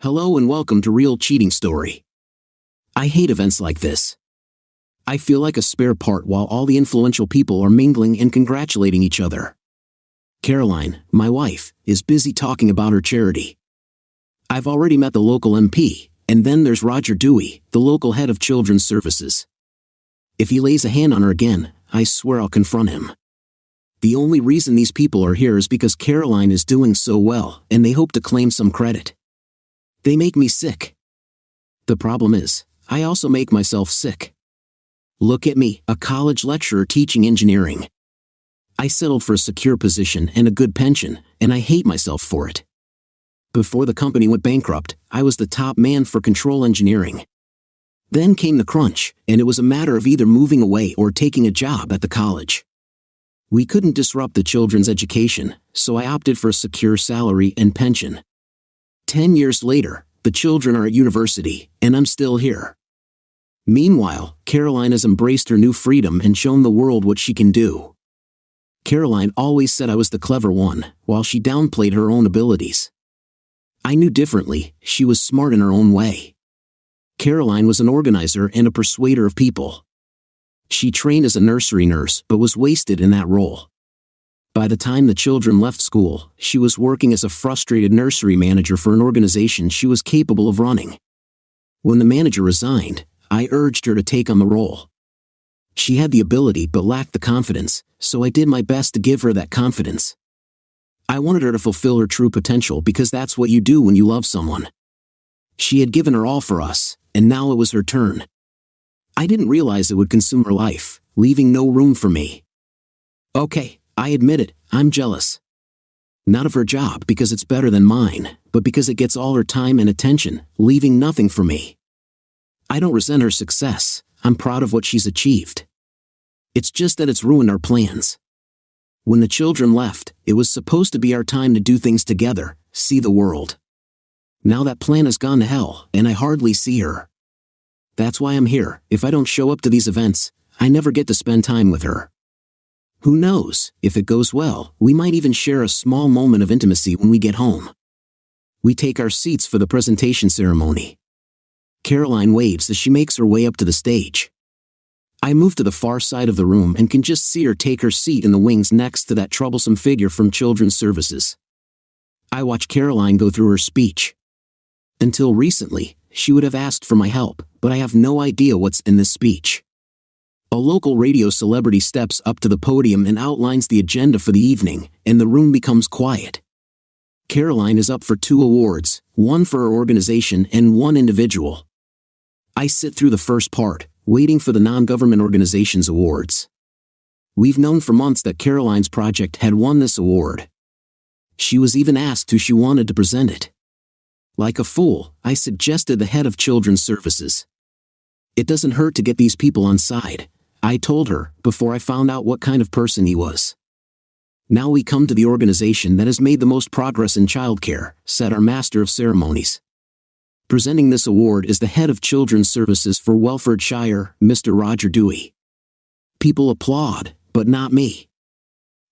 Hello and welcome to Real Cheating Story. I hate events like this. I feel like a spare part while all the influential people are mingling and congratulating each other. Caroline, my wife, is busy talking about her charity. I've already met the local MP, and then there's Roger Dewey, the local head of Children's Services. If he lays a hand on her again, I swear I'll confront him. The only reason these people are here is because Caroline is doing so well, and they hope to claim some credit. They make me sick. The problem is, I also make myself sick. Look at me, a college lecturer teaching engineering. I settled for a secure position and a good pension, and I hate myself for it. Before the company went bankrupt, I was the top man for control engineering. Then came the crunch, and it was a matter of either moving away or taking a job at the college. We couldn't disrupt the children's education, so I opted for a secure salary and pension. 10 years later, the children are at university, and I'm still here. Meanwhile, Caroline has embraced her new freedom and shown the world what she can do. Caroline always said I was the clever one, while she downplayed her own abilities. I knew differently, she was smart in her own way. Caroline was an organizer and a persuader of people. She trained as a nursery nurse but was wasted in that role. By the time the children left school, she was working as a frustrated nursery manager for an organization she was capable of running. When the manager resigned, I urged her to take on the role. She had the ability but lacked the confidence, so I did my best to give her that confidence. I wanted her to fulfill her true potential because that's what you do when you love someone. She had given her all for us, and now it was her turn. I didn't realize it would consume her life, leaving no room for me. Okay, I admit it, I'm jealous. Not of her job because it's better than mine, but because it gets all her time and attention, leaving nothing for me. I don't resent her success, I'm proud of what she's achieved. It's just that it's ruined our plans. When the children left, it was supposed to be our time to do things together, see the world. Now that plan has gone to hell, and I hardly see her. That's why I'm here. If I don't show up to these events, I never get to spend time with her. Who knows, if it goes well, we might even share a small moment of intimacy when we get home. We take our seats for the presentation ceremony. Caroline waves as she makes her way up to the stage. I move to the far side of the room and can just see her take her seat in the wings next to that troublesome figure from Children's Services. I watch Caroline go through her speech. Until recently, she would have asked for my help, but I have no idea what's in this speech. A local radio celebrity steps up to the podium and outlines the agenda for the evening, and the room becomes quiet. Caroline is up for 2 awards, one for her organization and one individual. I sit through the first part, waiting for the non-government organization's awards. We've known for months that Caroline's project had won this award. She was even asked who she wanted to present it. Like a fool, I suggested the head of Children's Services. It doesn't hurt to get these people on side, I told her, before I found out what kind of person he was. Now we come to the organization that has made the most progress in childcare, said our Master of Ceremonies. Presenting this award is the head of Children's Services for Welfordshire, Mr. Roger Dewey. People applaud, but not me.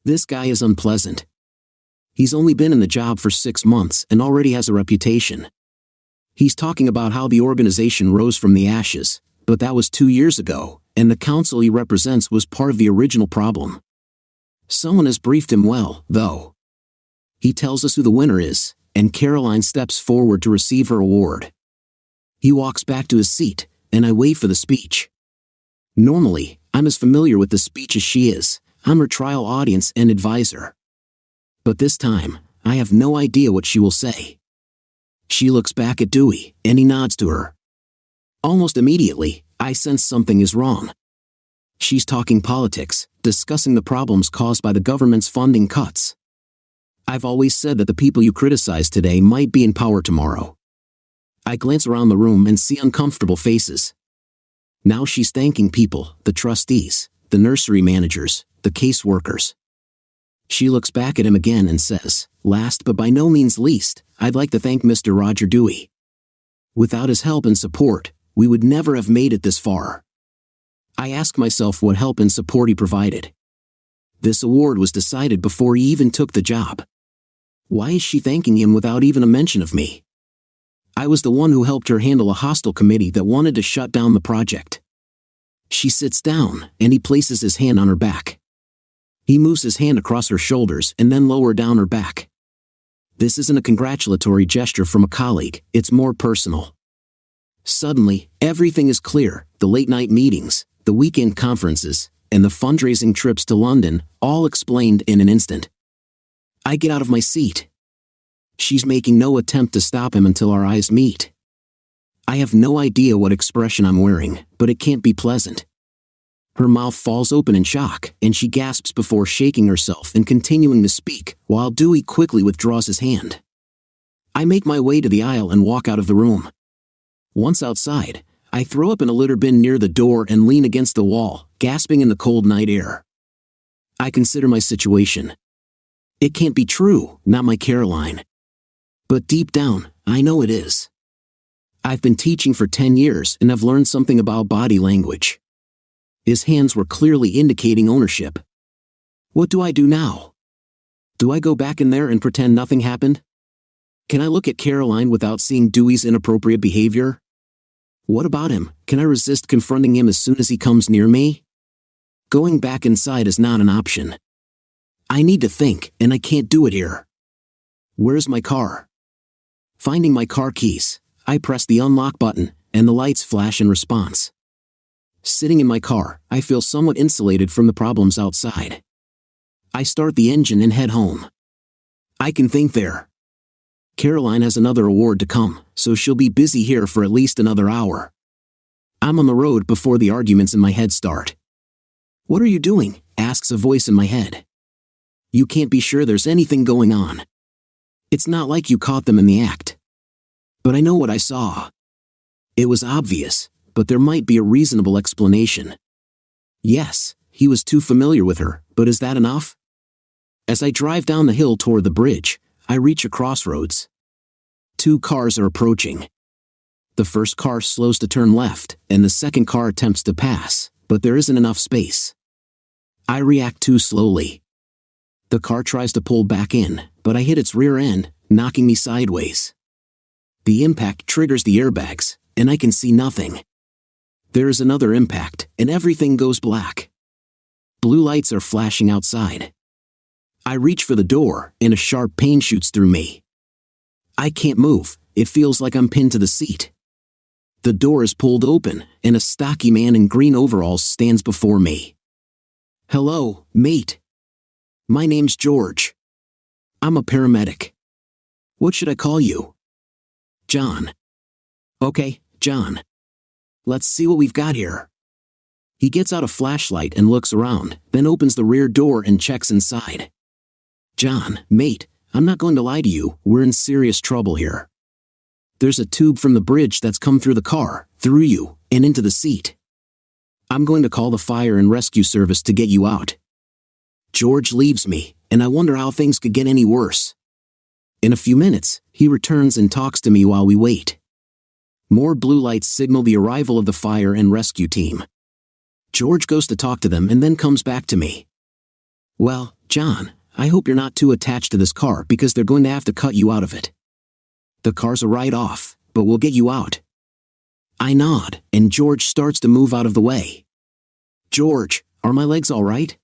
This guy is unpleasant. He's only been in the job for 6 months and already has a reputation. He's talking about how the organization rose from the ashes, but that was 2 years ago, and the council he represents was part of the original problem. Someone has briefed him well, though. He tells us who the winner is, and Caroline steps forward to receive her award. He walks back to his seat, and I wait for the speech. Normally, I'm as familiar with the speech as she is. I'm her trial audience and advisor. But this time, I have no idea what she will say. She looks back at Dewey, and he nods to her. Almost immediately, I sense something is wrong. She's talking politics, discussing the problems caused by the government's funding cuts. I've always said that the people you criticize today might be in power tomorrow. I glance around the room and see uncomfortable faces. Now she's thanking people, the trustees, the nursery managers, the caseworkers. She looks back at him again and says, "Last but by no means least, I'd like to thank Mr. Roger Dewey. Without his help and support, we would never have made it this far." I ask myself what help and support he provided. This award was decided before he even took the job. Why is she thanking him without even a mention of me? I was the one who helped her handle a hostile committee that wanted to shut down the project. She sits down, and he places his hand on her back. He moves his hand across her shoulders and then lower down her back. This isn't a congratulatory gesture from a colleague, it's more personal. Suddenly, everything is clear: the late-night meetings, the weekend conferences, and the fundraising trips to London, all explained in an instant. I get out of my seat. She's making no attempt to stop him until our eyes meet. I have no idea what expression I'm wearing, but it can't be pleasant. Her mouth falls open in shock, and she gasps before shaking herself and continuing to speak, while Dewey quickly withdraws his hand. I make my way to the aisle and walk out of the room. Once outside, I throw up in a litter bin near the door and lean against the wall, gasping in the cold night air. I consider my situation. It can't be true, not my Caroline. But deep down, I know it is. I've been teaching for 10 years and have learned something about body language. His hands were clearly indicating ownership. What do I do now? Do I go back in there and pretend nothing happened? Can I look at Caroline without seeing Dewey's inappropriate behavior? What about him? Can I resist confronting him as soon as he comes near me? Going back inside is not an option. I need to think, and I can't do it here. Where's my car? Finding my car keys, I press the unlock button, and the lights flash in response. Sitting in my car, I feel somewhat insulated from the problems outside. I start the engine and head home. I can think there. Caroline has another award to come, so she'll be busy here for at least another hour. I'm on the road before the arguments in my head start. "What are you doing?" asks a voice in my head. "You can't be sure there's anything going on. It's not like you caught them in the act." But I know what I saw. It was obvious, but there might be a reasonable explanation. Yes, he was too familiar with her, but is that enough? As I drive down the hill toward the bridge, I reach a crossroads. Two cars are approaching. The first car slows to turn left, and the second car attempts to pass, but there isn't enough space. I react too slowly. The car tries to pull back in, but I hit its rear end, knocking me sideways. The impact triggers the airbags, and I can see nothing. There is another impact, and everything goes black. Blue lights are flashing outside. I reach for the door, and a sharp pain shoots through me. I can't move. It feels like I'm pinned to the seat. The door is pulled open, and a stocky man in green overalls stands before me. "Hello, mate. My name's George. I'm a paramedic. What should I call you?" "John." "Okay, John. Let's see what we've got here." He gets out a flashlight and looks around, then opens the rear door and checks inside. "John, mate, I'm not going to lie to you, we're in serious trouble here. There's a tube from the bridge that's come through the car, through you, and into the seat. I'm going to call the fire and rescue service to get you out." George leaves me, and I wonder how things could get any worse. In a few minutes, he returns and talks to me while we wait. More blue lights signal the arrival of the fire and rescue team. George goes to talk to them and then comes back to me. "Well, John, I hope you're not too attached to this car because they're going to have to cut you out of it. The car's a write-off, but we'll get you out." I nod, and George starts to move out of the way. "George, are my legs all right?"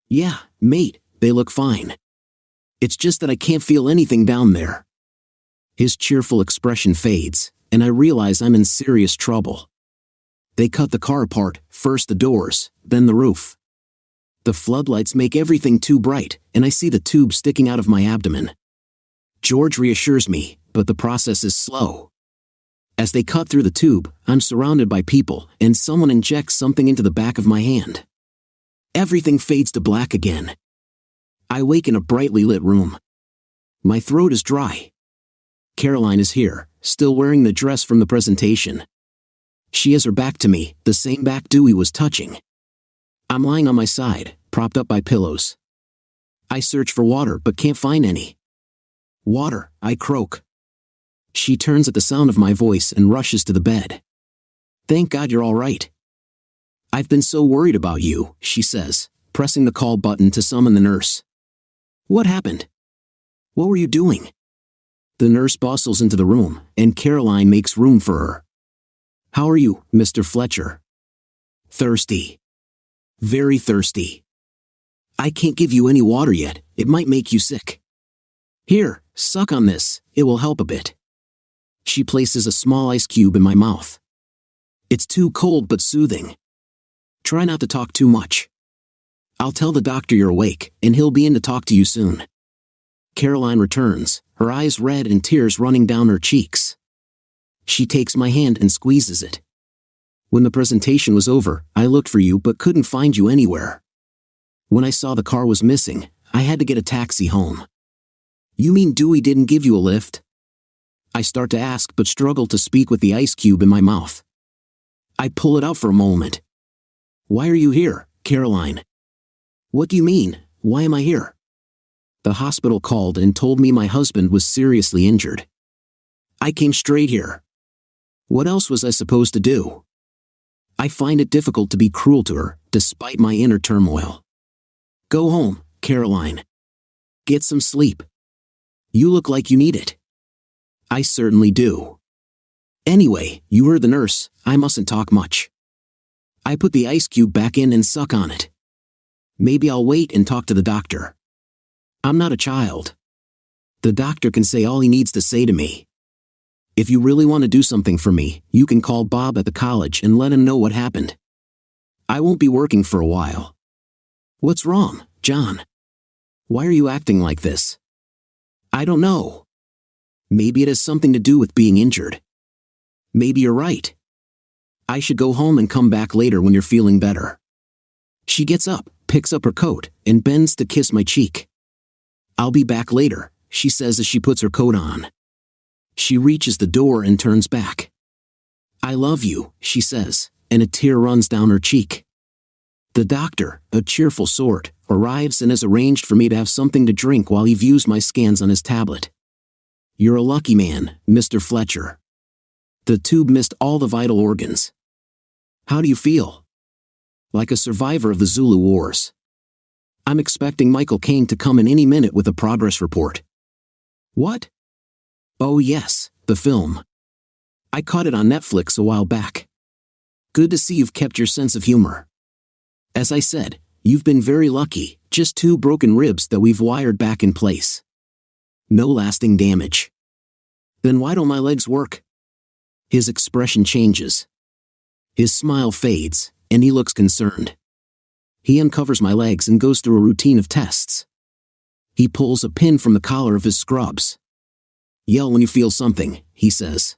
"Yeah, mate, they look fine. It's just that I can't feel anything down there." His cheerful expression fades, and I realize I'm in serious trouble. They cut the car apart, first the doors, then the roof. The floodlights make everything too bright, and I see the tube sticking out of my abdomen. George reassures me, but the process is slow. As they cut through the tube, I'm surrounded by people, and someone injects something into the back of my hand. Everything fades to black again. I wake in a brightly lit room. My throat is dry. Caroline is here, still wearing the dress from the presentation. She has her back to me, the same back Dewey was touching. I'm lying on my side, propped up by pillows. I search for water but can't find any. "Water," I croak. She turns at the sound of my voice and rushes to the bed. "Thank God you're all right." "I've been so worried about you," she says, pressing the call button to summon the nurse. "What happened? What were you doing?" The nurse bustles into the room, and Caroline makes room for her. "How are you, Mr. Fletcher?" "Thirsty. Very thirsty. I can't give you any water yet, it might make you sick. Here, suck on this, it will help a bit." She places a small ice cube in my mouth. "It's too cold but soothing. Try not to talk too much. I'll tell the doctor you're awake, and he'll be in to talk to you soon." Caroline returns, her eyes red and tears running down her cheeks. She takes my hand and squeezes it. "When the presentation was over, I looked for you but couldn't find you anywhere. When I saw the car was missing, I had to get a taxi home." "You mean Dewey didn't give you a lift?" I start to ask but struggle to speak with the ice cube in my mouth. I pull it out for a moment. "Why are you here, Caroline?" "What do you mean, why am I here?" "The hospital called and told me my husband was seriously injured. I came straight here. What else was I supposed to do?" I find it difficult to be cruel to her, despite my inner turmoil. "Go home, Caroline. Get some sleep. You look like you need it." "I certainly do. Anyway, you heard the nurse, I mustn't talk much." I put the ice cube back in and suck on it. Maybe I'll wait and talk to the doctor. I'm not a child. The doctor can say all he needs to say to me. If you really want to do something for me, you can call Bob at the college and let him know what happened. I won't be working for a while. What's wrong, John? Why are you acting like this? I don't know. Maybe it has something to do with being injured. Maybe you're right. I should go home and come back later when you're feeling better. She gets up, picks up her coat, and bends to kiss my cheek. I'll be back later, she says as she puts her coat on. She reaches the door and turns back. I love you, she says, and a tear runs down her cheek. The doctor, a cheerful sort, arrives and has arranged for me to have something to drink while he views my scans on his tablet. You're a lucky man, Mr. Fletcher. The tube missed all the vital organs. How do you feel? Like a survivor of the Zulu Wars. I'm expecting Michael Caine to come in any minute with a progress report. What? Oh yes, the film. I caught it on Netflix a while back. Good to see you've kept your sense of humor. As I said, you've been very lucky, just 2 broken ribs that we've wired back in place. No lasting damage. Then why don't my legs work? His expression changes. His smile fades, and he looks concerned. He uncovers my legs and goes through a routine of tests. He pulls a pin from the collar of his scrubs. Yell when you feel something, he says.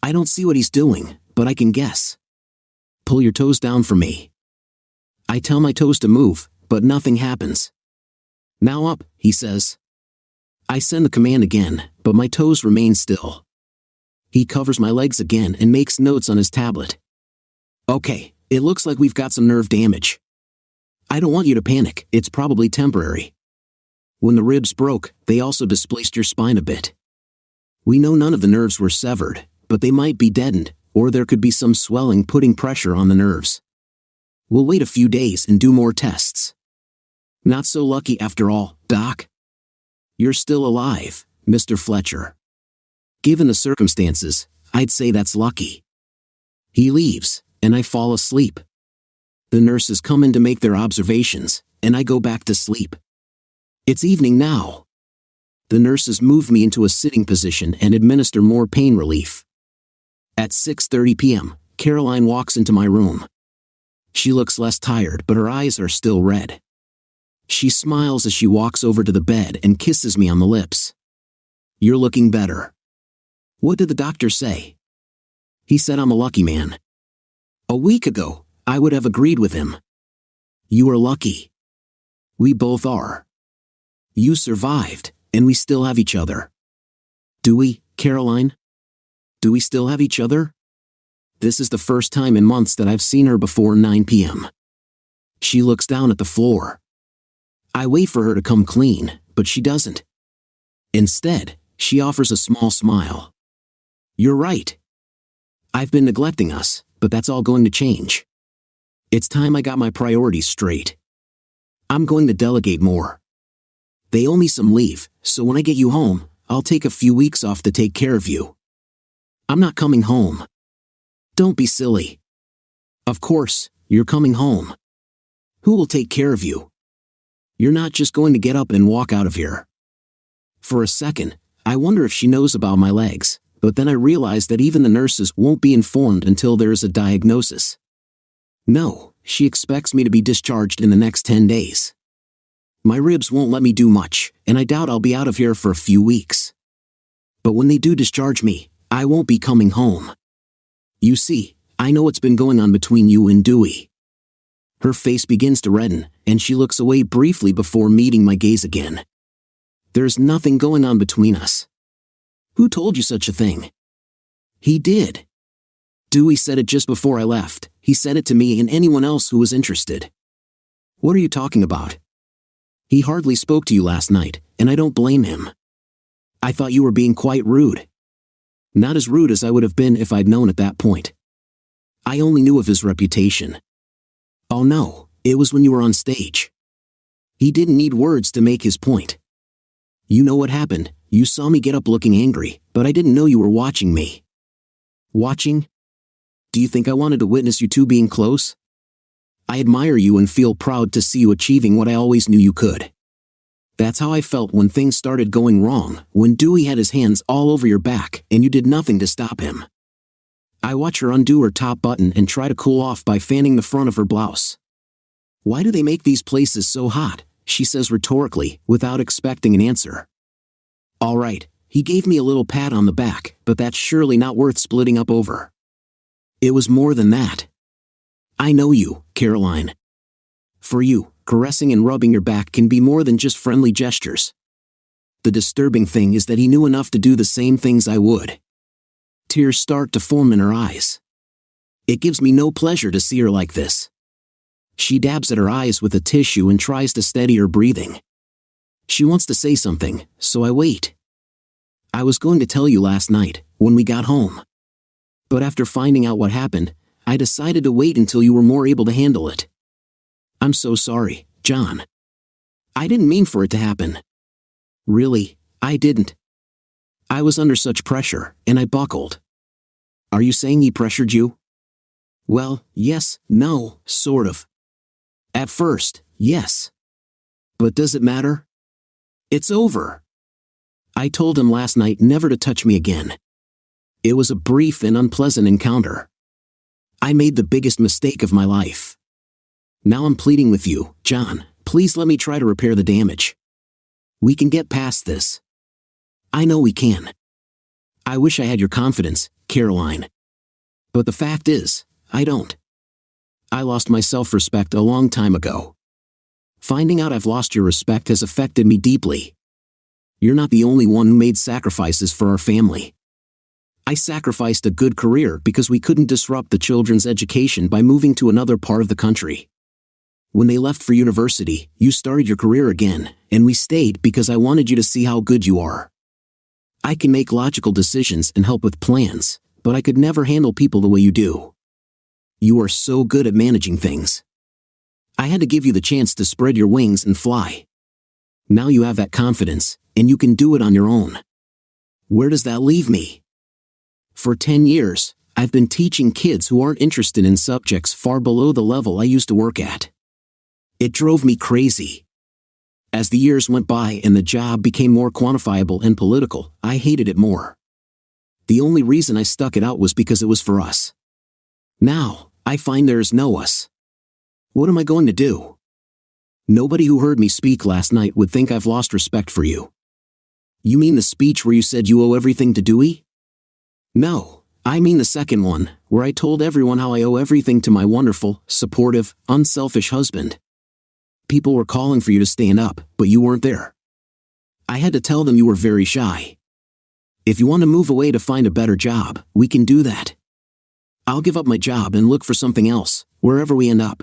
I don't see what he's doing, but I can guess. Pull your toes down for me. I tell my toes to move, but nothing happens. Now up, he says. I send the command again, but my toes remain still. He covers my legs again and makes notes on his tablet. Okay, it looks like we've got some nerve damage. I don't want you to panic, it's probably temporary. When the ribs broke, they also displaced your spine a bit. We know none of the nerves were severed, but they might be deadened, or there could be some swelling putting pressure on the nerves. We'll wait a few days and do more tests. Not so lucky after all, Doc. You're still alive, Mr. Fletcher. Given the circumstances, I'd say that's lucky. He leaves, and I fall asleep. The nurses come in to make their observations, and I go back to sleep. It's evening now. The nurses move me into a sitting position and administer more pain relief. At 6:30 p.m., Caroline walks into my room. She looks less tired, but her eyes are still red. She smiles as she walks over to the bed and kisses me on the lips. You're looking better. What did the doctor say? He said I'm a lucky man. A week ago, I would have agreed with him. You are lucky. We both are. You survived, and we still have each other. Do we, Caroline? Do we still have each other? This is the first time in months that I've seen her before 9 p.m. She looks down at the floor. I wait for her to come clean, but she doesn't. Instead, she offers a small smile. You're right. I've been neglecting us, but that's all going to change. It's time I got my priorities straight. I'm going to delegate more. They owe me some leave, so when I get you home, I'll take a few weeks off to take care of you. I'm not coming home. Don't be silly. Of course, you're coming home. Who will take care of you? You're not just going to get up and walk out of here. For a second, I wonder if she knows about my legs, but then I realize that even the nurses won't be informed until there is a diagnosis. No, she expects me to be discharged in the next 10 days. My ribs won't let me do much, and I doubt I'll be out of here for a few weeks. But when they do discharge me, I won't be coming home. You see, I know what's been going on between you and Dewey. Her face begins to redden, and she looks away briefly before meeting my gaze again. There's nothing going on between us. Who told you such a thing? He did. Dewey said it just before I left. He said it to me and anyone else who was interested. What are you talking about? He hardly spoke to you last night, and I don't blame him. I thought you were being quite rude. Not as rude as I would have been if I'd known at that point. I only knew of his reputation. Oh no, it was when you were on stage. He didn't need words to make his point. You know what happened, you saw me get up looking angry, but I didn't know you were watching me. Watching? Do you think I wanted to witness you two being close? I admire you and feel proud to see you achieving what I always knew you could. That's how I felt when things started going wrong, when Dewey had his hands all over your back and you did nothing to stop him. I watch her undo her top button and try to cool off by fanning the front of her blouse. Why do they make these places so hot? She says rhetorically, without expecting an answer. All right, he gave me a little pat on the back, but that's surely not worth splitting up over. It was more than that. I know you, Caroline. For you, caressing and rubbing your back can be more than just friendly gestures. The disturbing thing is that he knew enough to do the same things I would. Tears start to form in her eyes. It gives me no pleasure to see her like this. She dabs at her eyes with a tissue and tries to steady her breathing. She wants to say something, so I wait. I was going to tell you last night, when we got home. But after finding out what happened, I decided to wait until you were more able to handle it. I'm so sorry, John. I didn't mean for it to happen. Really, I didn't. I was under such pressure, and I buckled. Are you saying he pressured you? Well, yes, no, sort of. At first, yes. But does it matter? It's over. I told him last night never to touch me again. It was a brief and unpleasant encounter. I made the biggest mistake of my life. Now I'm pleading with you, John, please let me try to repair the damage. We can get past this. I know we can. I wish I had your confidence, Caroline. But the fact is, I don't. I lost my self-respect a long time ago. Finding out I've lost your respect has affected me deeply. You're not the only one who made sacrifices for our family. I sacrificed a good career because we couldn't disrupt the children's education by moving to another part of the country. When they left for university, you started your career again, and we stayed because I wanted you to see how good you are. I can make logical decisions and help with plans, but I could never handle people the way you do. You are so good at managing things. I had to give you the chance to spread your wings and fly. Now you have that confidence, and you can do it on your own. Where does that leave me? For 10 years, I've been teaching kids who aren't interested in subjects far below the level I used to work at. It drove me crazy. As the years went by and the job became more quantifiable and political, I hated it more. The only reason I stuck it out was because it was for us. Now, I find there is no us. What am I going to do? Nobody who heard me speak last night would think I've lost respect for you. You mean the speech where you said you owe everything to Dewey? No, I mean the second one, where I told everyone how I owe everything to my wonderful, supportive, unselfish husband. People were calling for you to stand up, but you weren't there. I had to tell them you were very shy. If you want to move away to find a better job, we can do that. I'll give up my job and look for something else, wherever we end up.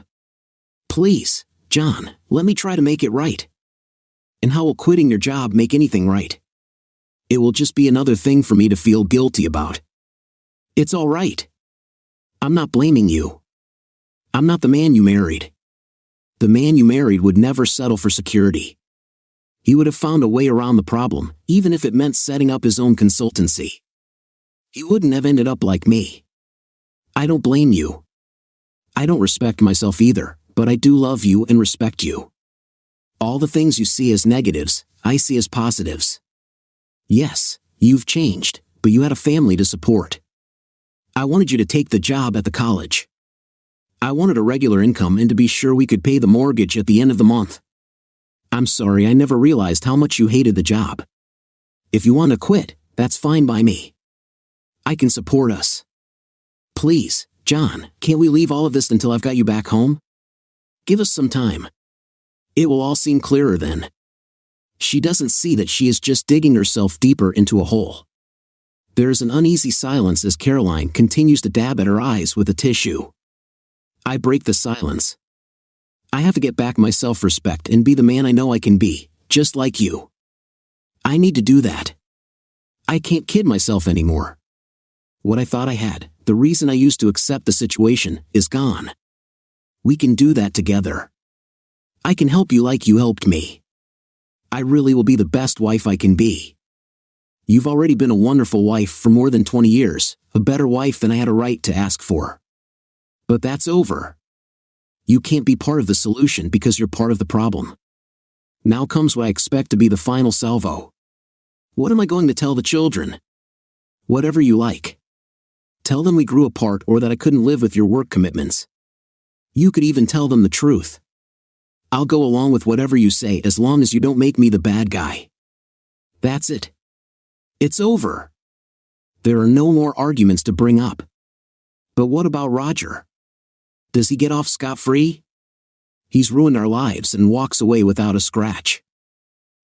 Please, John, let me try to make it right. And how will quitting your job make anything right? It will just be another thing for me to feel guilty about. It's all right. I'm not blaming you. I'm not the man you married. The man you married would never settle for security. He would have found a way around the problem, even if it meant setting up his own consultancy. He wouldn't have ended up like me. I don't blame you. I don't respect myself either, but I do love you and respect you. All the things you see as negatives, I see as positives. Yes, you've changed, but you had a family to support. I wanted you to take the job at the college. I wanted a regular income and to be sure we could pay the mortgage at the end of the month. I'm sorry I never realized how much you hated the job. If you want to quit, that's fine by me. I can support us. Please, John, can't we leave all of this until I've got you back home? Give us some time. It will all seem clearer then. She doesn't see that she is just digging herself deeper into a hole. There is an uneasy silence as Caroline continues to dab at her eyes with a tissue. I break the silence. I have to get back my self-respect and be the man I know I can be, just like you. I need to do that. I can't kid myself anymore. What I thought I had, the reason I used to accept the situation, is gone. We can do that together. I can help you like you helped me. I really will be the best wife I can be. You've already been a wonderful wife for more than 20 years, a better wife than I had a right to ask for. But that's over. You can't be part of the solution because you're part of the problem. Now comes what I expect to be the final salvo. What am I going to tell the children? Whatever you like. Tell them we grew apart or that I couldn't live with your work commitments. You could even tell them the truth. I'll go along with whatever you say as long as you don't make me the bad guy. That's it. It's over. There are no more arguments to bring up. But what about Roger? Does he get off scot-free? He's ruined our lives and walks away without a scratch.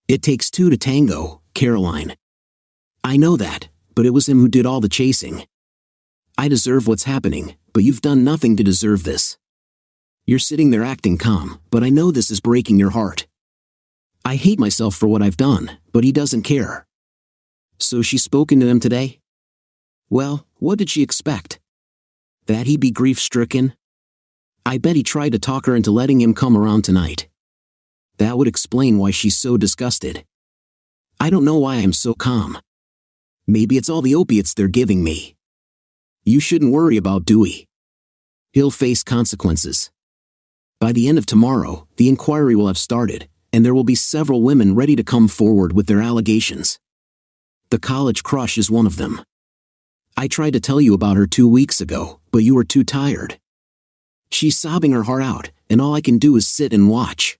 It takes two to tango, Caroline. I know that, but it was him who did all the chasing. I deserve what's happening, but you've done nothing to deserve this. You're sitting there acting calm, but I know this is breaking your heart. I hate myself for what I've done, but he doesn't care. So she's spoken to them today? Well, what did she expect? That he'd be grief-stricken? I bet he tried to talk her into letting him come around tonight. That would explain why she's so disgusted. I don't know why I'm so calm. Maybe it's all the opiates they're giving me. You shouldn't worry about Dewey. He'll face consequences. By the end of tomorrow, the inquiry will have started, and there will be several women ready to come forward with their allegations. The college crush is one of them. I tried to tell you about her 2 weeks ago, but you were too tired. She's sobbing her heart out, and all I can do is sit and watch.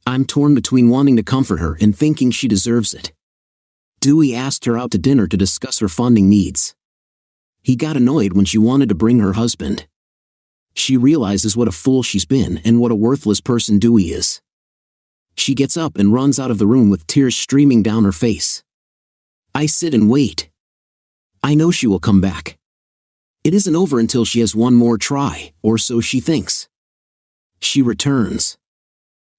I'm torn between wanting to comfort her and thinking she deserves it. Dewey asked her out to dinner to discuss her funding needs. He got annoyed when she wanted to bring her husband. She realizes what a fool she's been and what a worthless person Dewey is. She gets up and runs out of the room with tears streaming down her face. I sit and wait. I know she will come back. It isn't over until she has one more try, or so she thinks. She returns.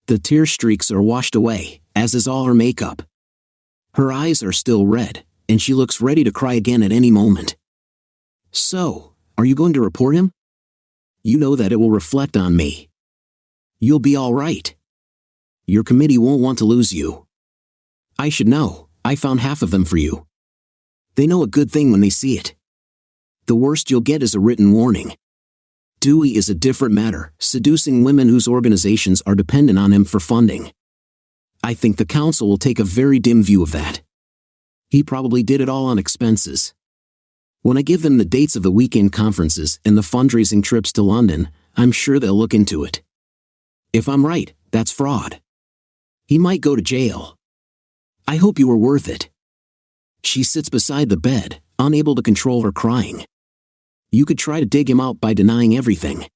The tear streaks are washed away, as is all her makeup. Her eyes are still red, and she looks ready to cry again at any moment. So, are you going to report him? You know that it will reflect on me. You'll be all right. Your committee won't want to lose you. I should know, I found half of them for you. They know a good thing when they see it. The worst you'll get is a written warning. Dewey is a different matter, seducing women whose organizations are dependent on him for funding. I think the council will take a very dim view of that. He probably did it all on expenses. When I give them the dates of the weekend conferences and the fundraising trips to London, I'm sure they'll look into it. If I'm right, that's fraud. He might go to jail. I hope you were worth it. She sits beside the bed, unable to control her crying. You could try to dig him out by denying everything.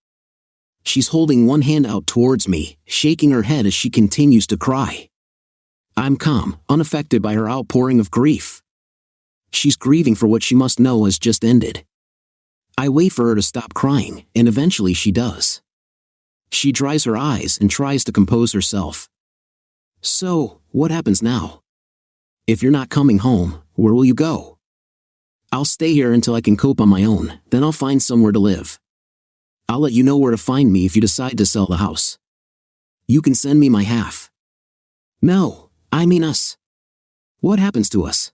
She's holding one hand out towards me, shaking her head as she continues to cry. I'm calm, unaffected by her outpouring of grief. She's grieving for what she must know has just ended. I wait for her to stop crying, and eventually she does. She dries her eyes and tries to compose herself. So, what happens now? If you're not coming home, where will you go? I'll stay here until I can cope on my own, then I'll find somewhere to live. I'll let you know where to find me if you decide to sell the house. You can send me my half. No, I mean us. What happens to us?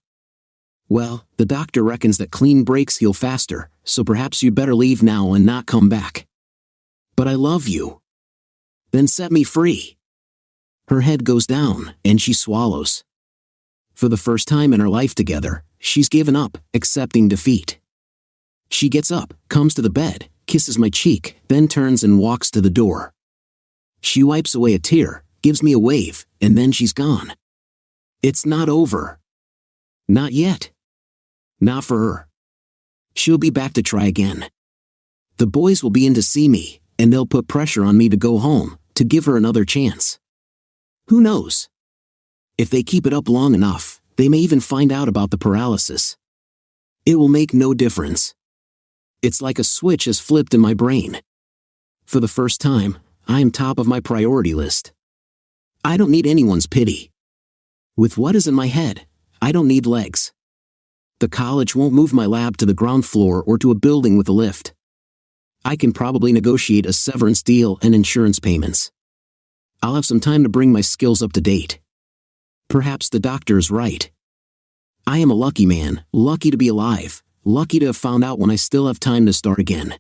Well, the doctor reckons that clean breaks heal faster, so perhaps you'd better leave now and not come back. But I love you. Then set me free. Her head goes down, and she swallows. For the first time in her life together, she's given up, accepting defeat. She gets up, comes to the bed, kisses my cheek, then turns and walks to the door. She wipes away a tear, gives me a wave, and then she's gone. It's not over. Not yet. Not for her. She'll be back to try again. The boys will be in to see me, and they'll put pressure on me to go home, to give her another chance. Who knows? If they keep it up long enough, they may even find out about the paralysis. It will make no difference. It's like a switch has flipped in my brain. For the first time, I am top of my priority list. I don't need anyone's pity. With what is in my head, I don't need legs. The college won't move my lab to the ground floor or to a building with a lift. I can probably negotiate a severance deal and insurance payments. I'll have some time to bring my skills up to date. Perhaps the doctor is right. I am a lucky man, lucky to be alive, lucky to have found out when I still have time to start again.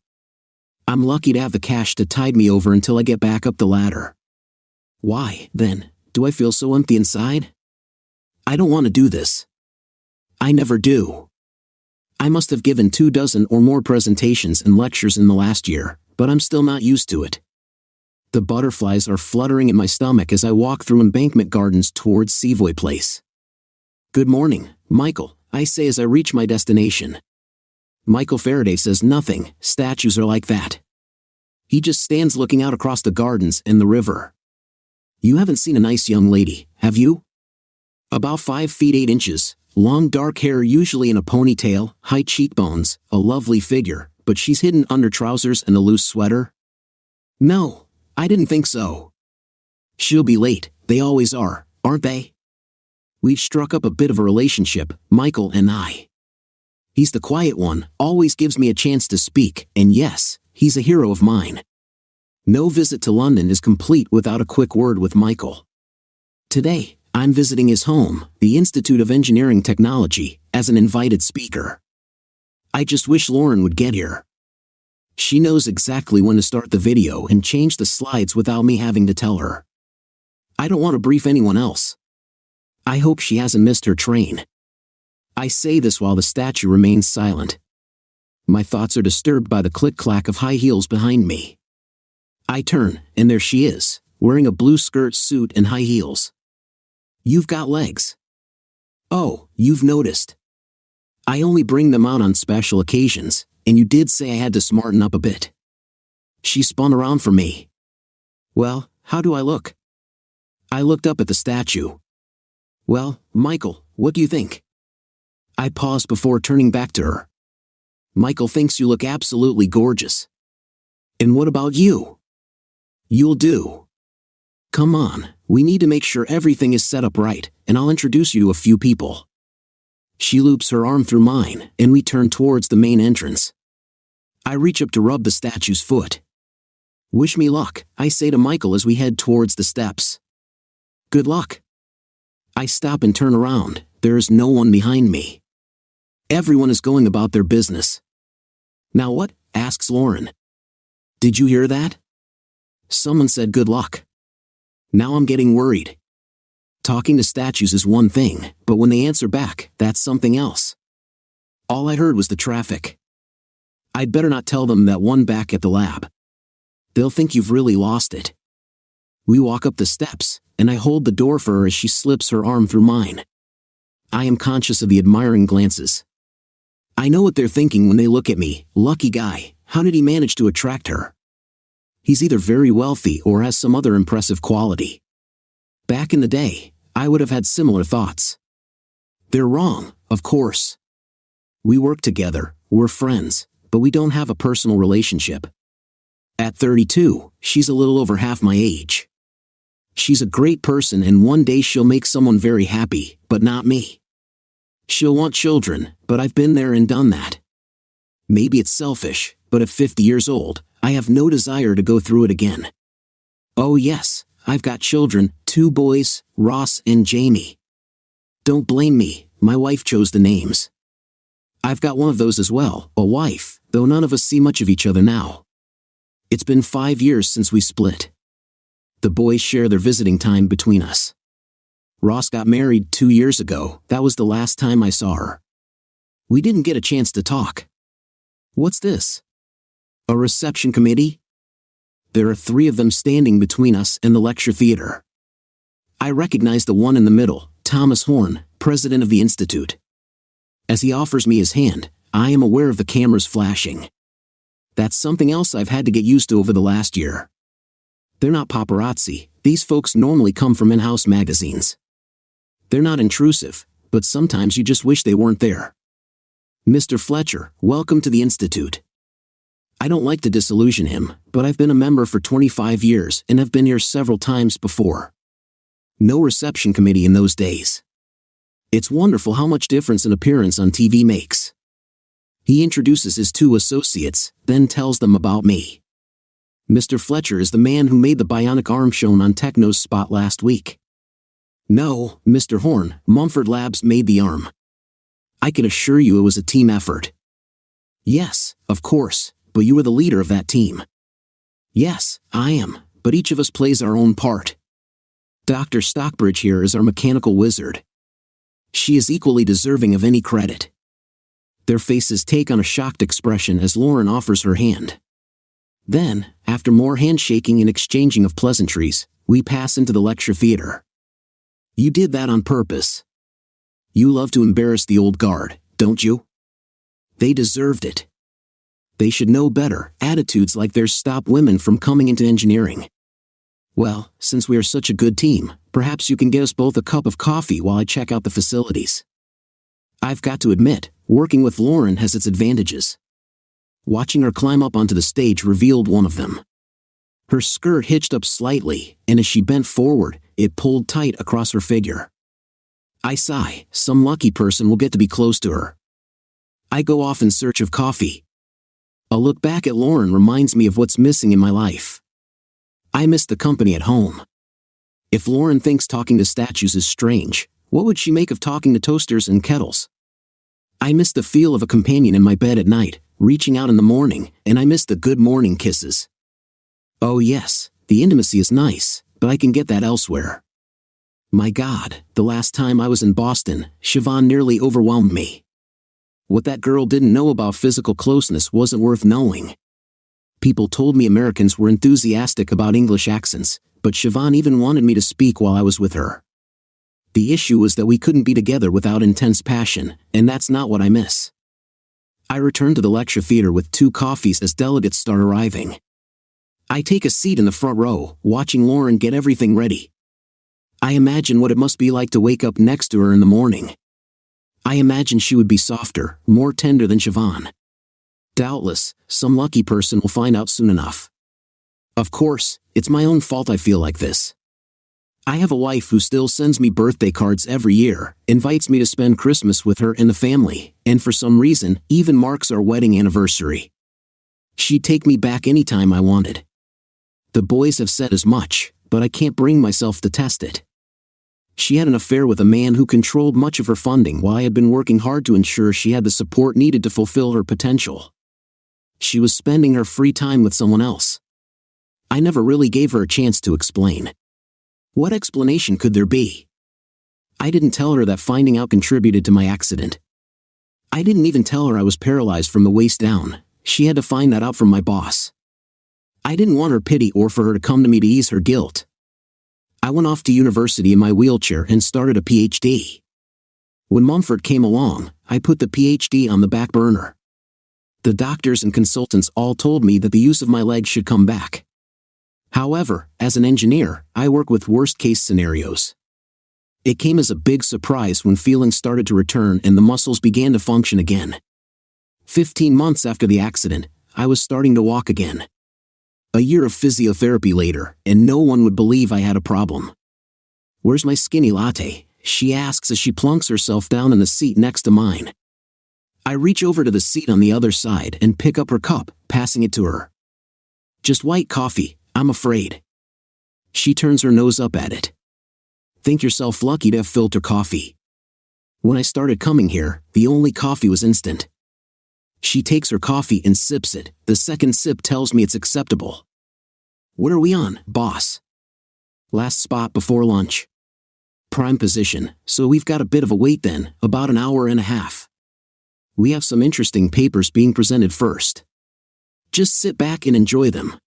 I'm lucky to have the cash to tide me over until I get back up the ladder. Why, then, do I feel so empty inside? I don't want to do this. I never do. I must have given 24 or more presentations and lectures in the last year, but I'm still not used to it. The butterflies are fluttering in my stomach as I walk through Embankment Gardens towards Savoy Place. Good morning, Michael, I say as I reach my destination. Michael Faraday says nothing, statues are like that. He just stands looking out across the gardens and the river. You haven't seen a nice young lady, have you? About 5 feet 8 inches, long dark hair usually in a ponytail, high cheekbones, a lovely figure, but she's hidden under trousers and a loose sweater? No. I didn't think so. She'll be late, they always are, aren't they? We've struck up a bit of a relationship, Michael and I. He's the quiet one, always gives me a chance to speak, and yes, he's a hero of mine. No visit to London is complete without a quick word with Michael. Today, I'm visiting his home, the Institute of Engineering Technology, as an invited speaker. I just wish Lauren would get here. She knows exactly when to start the video and change the slides without me having to tell her. I don't want to brief anyone else. I hope she hasn't missed her train. I say this while the statue remains silent. My thoughts are disturbed by the click-clack of high heels behind me. I turn, and there she is, wearing a blue skirt suit and high heels. You've got legs. Oh, you've noticed. I only bring them out on special occasions, and you did say I had to smarten up a bit. She spun around for me. Well, how do I look? I looked up at the statue. Well, Michael, what do you think? I paused before turning back to her. Michael thinks you look absolutely gorgeous. And what about you? You'll do. Come on, we need to make sure everything is set up right, and I'll introduce you to a few people. She loops her arm through mine, and we turn towards the main entrance. I reach up to rub the statue's foot. Wish me luck, I say to Michael as we head towards the steps. Good luck. I stop and turn around, there is no one behind me. Everyone is going about their business. Now what? Asks Lauren. Did you hear that? Someone said good luck. Now I'm getting worried. Talking to statues is one thing, but when they answer back, that's something else. All I heard was the traffic. I'd better not tell them that one back at the lab. They'll think you've really lost it. We walk up the steps, and I hold the door for her as she slips her arm through mine. I am conscious of the admiring glances. I know what they're thinking when they look at me. Lucky guy, how did he manage to attract her? He's either very wealthy or has some other impressive quality. Back in the day, I would have had similar thoughts. They're wrong, of course. We work together, we're friends, but we don't have a personal relationship. At 32, she's a little over half my age. She's a great person and one day she'll make someone very happy, but not me. She'll want children, but I've been there and done that. Maybe it's selfish, but at 50 years old, I have no desire to go through it again. Oh yes, I've got children, 2 boys, Ross and Jamie. Don't blame me, my wife chose the names. I've got one of those as well, a wife, though none of us see much of each other now. It's been 5 years since we split. The boys share their visiting time between us. Ross got married 2 years ago, that was the last time I saw her. We didn't get a chance to talk. What's this? A reception committee? There are 3 of them standing between us and the lecture theater. I recognize the one in the middle, Thomas Horn, president of the Institute. As he offers me his hand, I am aware of the cameras flashing. That's something else I've had to get used to over the last year. They're not paparazzi, these folks normally come from in-house magazines. They're not intrusive, but sometimes you just wish they weren't there. Mr. Fletcher, welcome to the Institute. I don't like to disillusion him, but I've been a member for 25 years and have been here several times before. No reception committee in those days. It's wonderful how much difference an appearance on TV makes. He introduces his 2 associates, then tells them about me. Mr. Fletcher is the man who made the bionic arm shown on Techno's spot last week. No, Mr. Horn, Mumford Labs made the arm. I can assure you it was a team effort. Yes, of course, but you were the leader of that team. Yes, I am, but each of us plays our own part. Dr. Stockbridge here is our mechanical wizard. She is equally deserving of any credit. Their faces take on a shocked expression as Lauren offers her hand. Then, after more handshaking and exchanging of pleasantries, we pass into the lecture theater. You did that on purpose. You love to embarrass the old guard, don't you? They deserved it. They should know better. Attitudes like theirs stop women from coming into engineering. Well, since we are such a good team, perhaps you can get us both a cup of coffee while I check out the facilities. I've got to admit, working with Lauren has its advantages. Watching her climb up onto the stage revealed one of them. Her skirt hitched up slightly, and as she bent forward, it pulled tight across her figure. I sigh, some lucky person will get to be close to her. I go off in search of coffee. A look back at Lauren reminds me of what's missing in my life. I miss the company at home. If Lauren thinks talking to statues is strange, what would she make of talking to toasters and kettles? I miss the feel of a companion in my bed at night, reaching out in the morning, and I miss the good morning kisses. Oh yes, the intimacy is nice, but I can get that elsewhere. My God, the last time I was in Boston, Siobhan nearly overwhelmed me. What that girl didn't know about physical closeness wasn't worth knowing. People told me Americans were enthusiastic about English accents, but Siobhan even wanted me to speak while I was with her. The issue was that we couldn't be together without intense passion, and that's not what I miss. I return to the lecture theater with 2 coffees as delegates start arriving. I take a seat in the front row, watching Lauren get everything ready. I imagine what it must be like to wake up next to her in the morning. I imagine she would be softer, more tender than Siobhan. Doubtless, some lucky person will find out soon enough. Of course, it's my own fault I feel like this. I have a wife who still sends me birthday cards every year, invites me to spend Christmas with her and the family, and for some reason, even marks our wedding anniversary. She'd take me back anytime I wanted. The boys have said as much, but I can't bring myself to test it. She had an affair with a man who controlled much of her funding while I had been working hard to ensure she had the support needed to fulfill her potential. She was spending her free time with someone else. I never really gave her a chance to explain. What explanation could there be? I didn't tell her that finding out contributed to my accident. I didn't even tell her I was paralyzed from the waist down. She had to find that out from my boss. I didn't want her pity or for her to come to me to ease her guilt. I went off to university in my wheelchair and started a PhD. When Mumford came along, I put the PhD on the back burner. The doctors and consultants all told me that the use of my legs should come back. However, as an engineer, I work with worst-case scenarios. It came as a big surprise when feelings started to return and the muscles began to function again. 15 months after the accident, I was starting to walk again. A year of physiotherapy later, and no one would believe I had a problem. "Where's my skinny latte?" she asks as she plunks herself down in the seat next to mine. I reach over to the seat on the other side and pick up her cup, passing it to her. "Just white coffee, I'm afraid." She turns her nose up at it. Think yourself lucky to have filter coffee. When I started coming here, the only coffee was instant. She takes her coffee and sips it. The second sip tells me it's acceptable. What are we on, boss? Last spot before lunch. Prime position, so we've got a bit of a wait then, about an hour and a half. We have some interesting papers being presented first. Just sit back and enjoy them.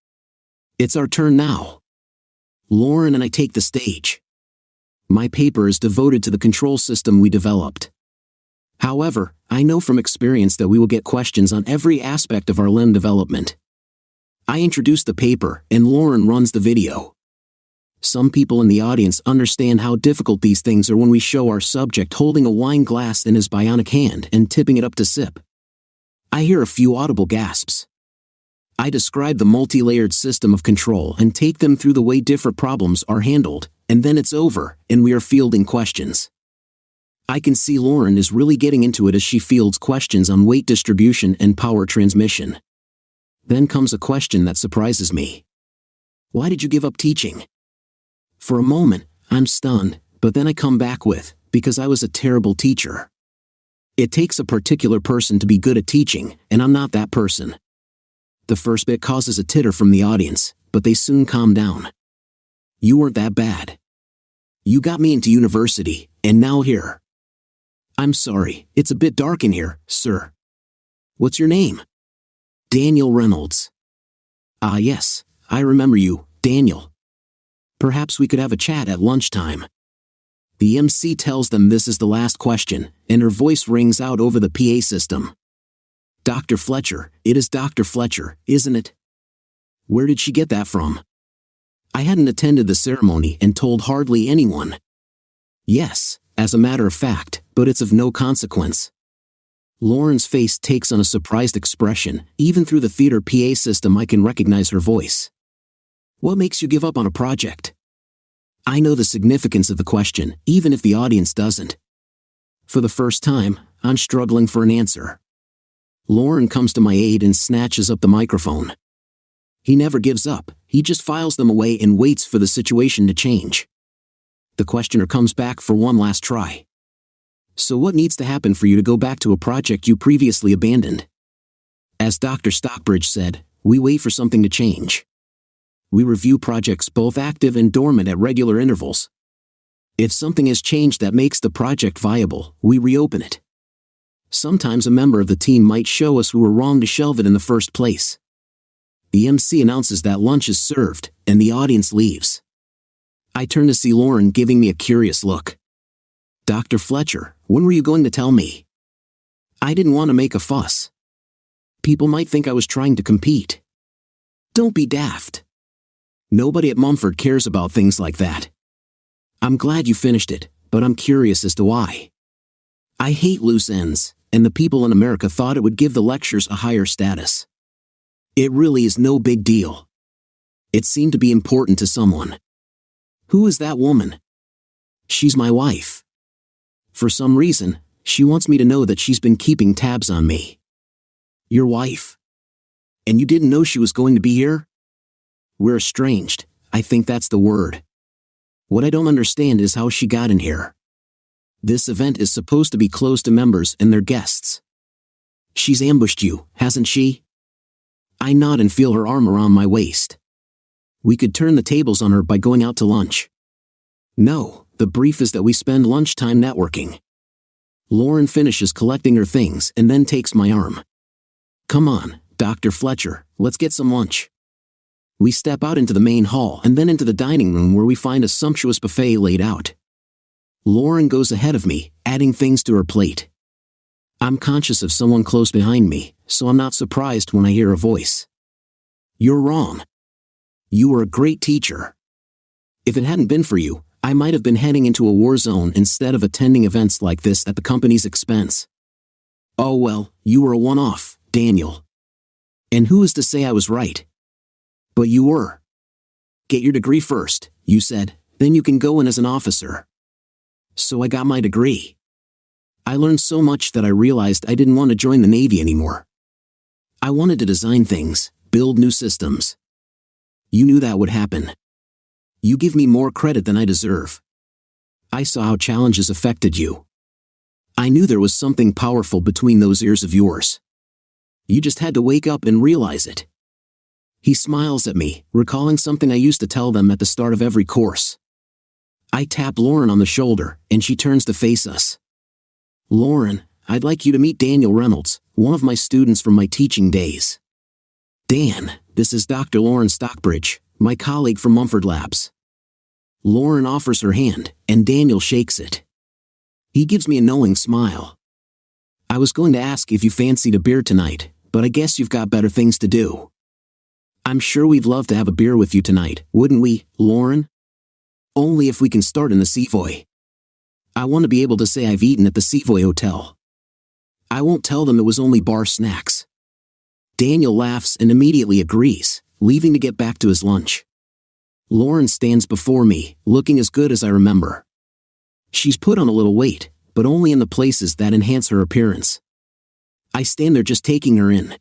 It's our turn now. Lauren and I take the stage. My paper is devoted to the control system we developed. However, I know from experience that we will get questions on every aspect of our limb development. I introduce the paper, and Lauren runs the video. Some people in the audience understand how difficult these things are when we show our subject holding a wine glass in his bionic hand and tipping it up to sip. I hear a few audible gasps. I describe the multi-layered system of control and take them through the way different problems are handled, and then it's over, and we are fielding questions. I can see Lauren is really getting into it as she fields questions on weight distribution and power transmission. Then comes a question that surprises me. Why did you give up teaching? For a moment, I'm stunned, but then I come back with, because I was a terrible teacher. It takes a particular person to be good at teaching, and I'm not that person. The first bit causes a titter from the audience, but they soon calm down. You weren't that bad. You got me into university, and now here. I'm sorry, it's a bit dark in here, sir. What's your name? Daniel Reynolds. Ah yes, I remember you, Daniel. Perhaps we could have a chat at lunchtime. The MC tells them this is the last question, and her voice rings out over the PA system. Dr. Fletcher, it is Dr. Fletcher, isn't it? Where did she get that from? I hadn't attended the ceremony and told hardly anyone. Yes, as a matter of fact, but it's of no consequence. Lauren's face takes on a surprised expression. Even through the theater PA system I can recognize her voice. What makes you give up on a project? I know the significance of the question, even if the audience doesn't. For the first time, I'm struggling for an answer. Lauren comes to my aid and snatches up the microphone. He never gives up, he just files them away and waits for the situation to change. The questioner comes back for one last try. So what needs to happen for you to go back to a project you previously abandoned? As Dr. Stockbridge said, we wait for something to change. We review projects both active and dormant at regular intervals. If something has changed that makes the project viable, we reopen it. Sometimes a member of the team might show us we were wrong to shelve it in the first place. The MC announces that lunch is served, and the audience leaves. I turn to see Lauren giving me a curious look. Dr. Fletcher, when were you going to tell me? I didn't want to make a fuss. People might think I was trying to compete. Don't be daft. Nobody at Mumford cares about things like that. I'm glad you finished it, but I'm curious as to why. I hate loose ends, and the people in America thought it would give the lectures a higher status. It really is no big deal. It seemed to be important to someone. Who is that woman? She's my wife. For some reason, she wants me to know that she's been keeping tabs on me. Your wife? And you didn't know she was going to be here? We're estranged, I think that's the word. What I don't understand is how she got in here. This event is supposed to be closed to members and their guests. She's ambushed you, hasn't she? I nod and feel her arm around my waist. We could turn the tables on her by going out to lunch. No, the brief is that we spend lunchtime networking. Lauren finishes collecting her things and then takes my arm. Come on, Dr. Fletcher, let's get some lunch. We step out into the main hall and then into the dining room where we find a sumptuous buffet laid out. Lauren goes ahead of me, adding things to her plate. I'm conscious of someone close behind me, so I'm not surprised when I hear a voice. You're wrong. You were a great teacher. If it hadn't been for you, I might have been heading into a war zone instead of attending events like this at the company's expense. Oh well, you were a one-off, Daniel. And who is to say I was right? But you were. Get your degree first, you said, then you can go in as an officer. So I got my degree. I learned so much that I realized I didn't want to join the Navy anymore. I wanted to design things, build new systems. You knew that would happen. You give me more credit than I deserve. I saw how challenges affected you. I knew there was something powerful between those ears of yours. You just had to wake up and realize it. He smiles at me, recalling something I used to tell them at the start of every course. I tap Lauren on the shoulder, and she turns to face us. Lauren, I'd like you to meet Daniel Reynolds, one of my students from my teaching days. Dan, this is Dr. Lauren Stockbridge, my colleague from Mumford Labs. Lauren offers her hand, and Daniel shakes it. He gives me a knowing smile. I was going to ask if you fancied a beer tonight, but I guess you've got better things to do. I'm sure we'd love to have a beer with you tonight, wouldn't we, Lauren? Only if we can start in the Savoy. I want to be able to say I've eaten at the Savoy Hotel. I won't tell them it was only bar snacks. Daniel laughs and immediately agrees, leaving to get back to his lunch. Lauren stands before me, looking as good as I remember. She's put on a little weight, but only in the places that enhance her appearance. I stand there just taking her in.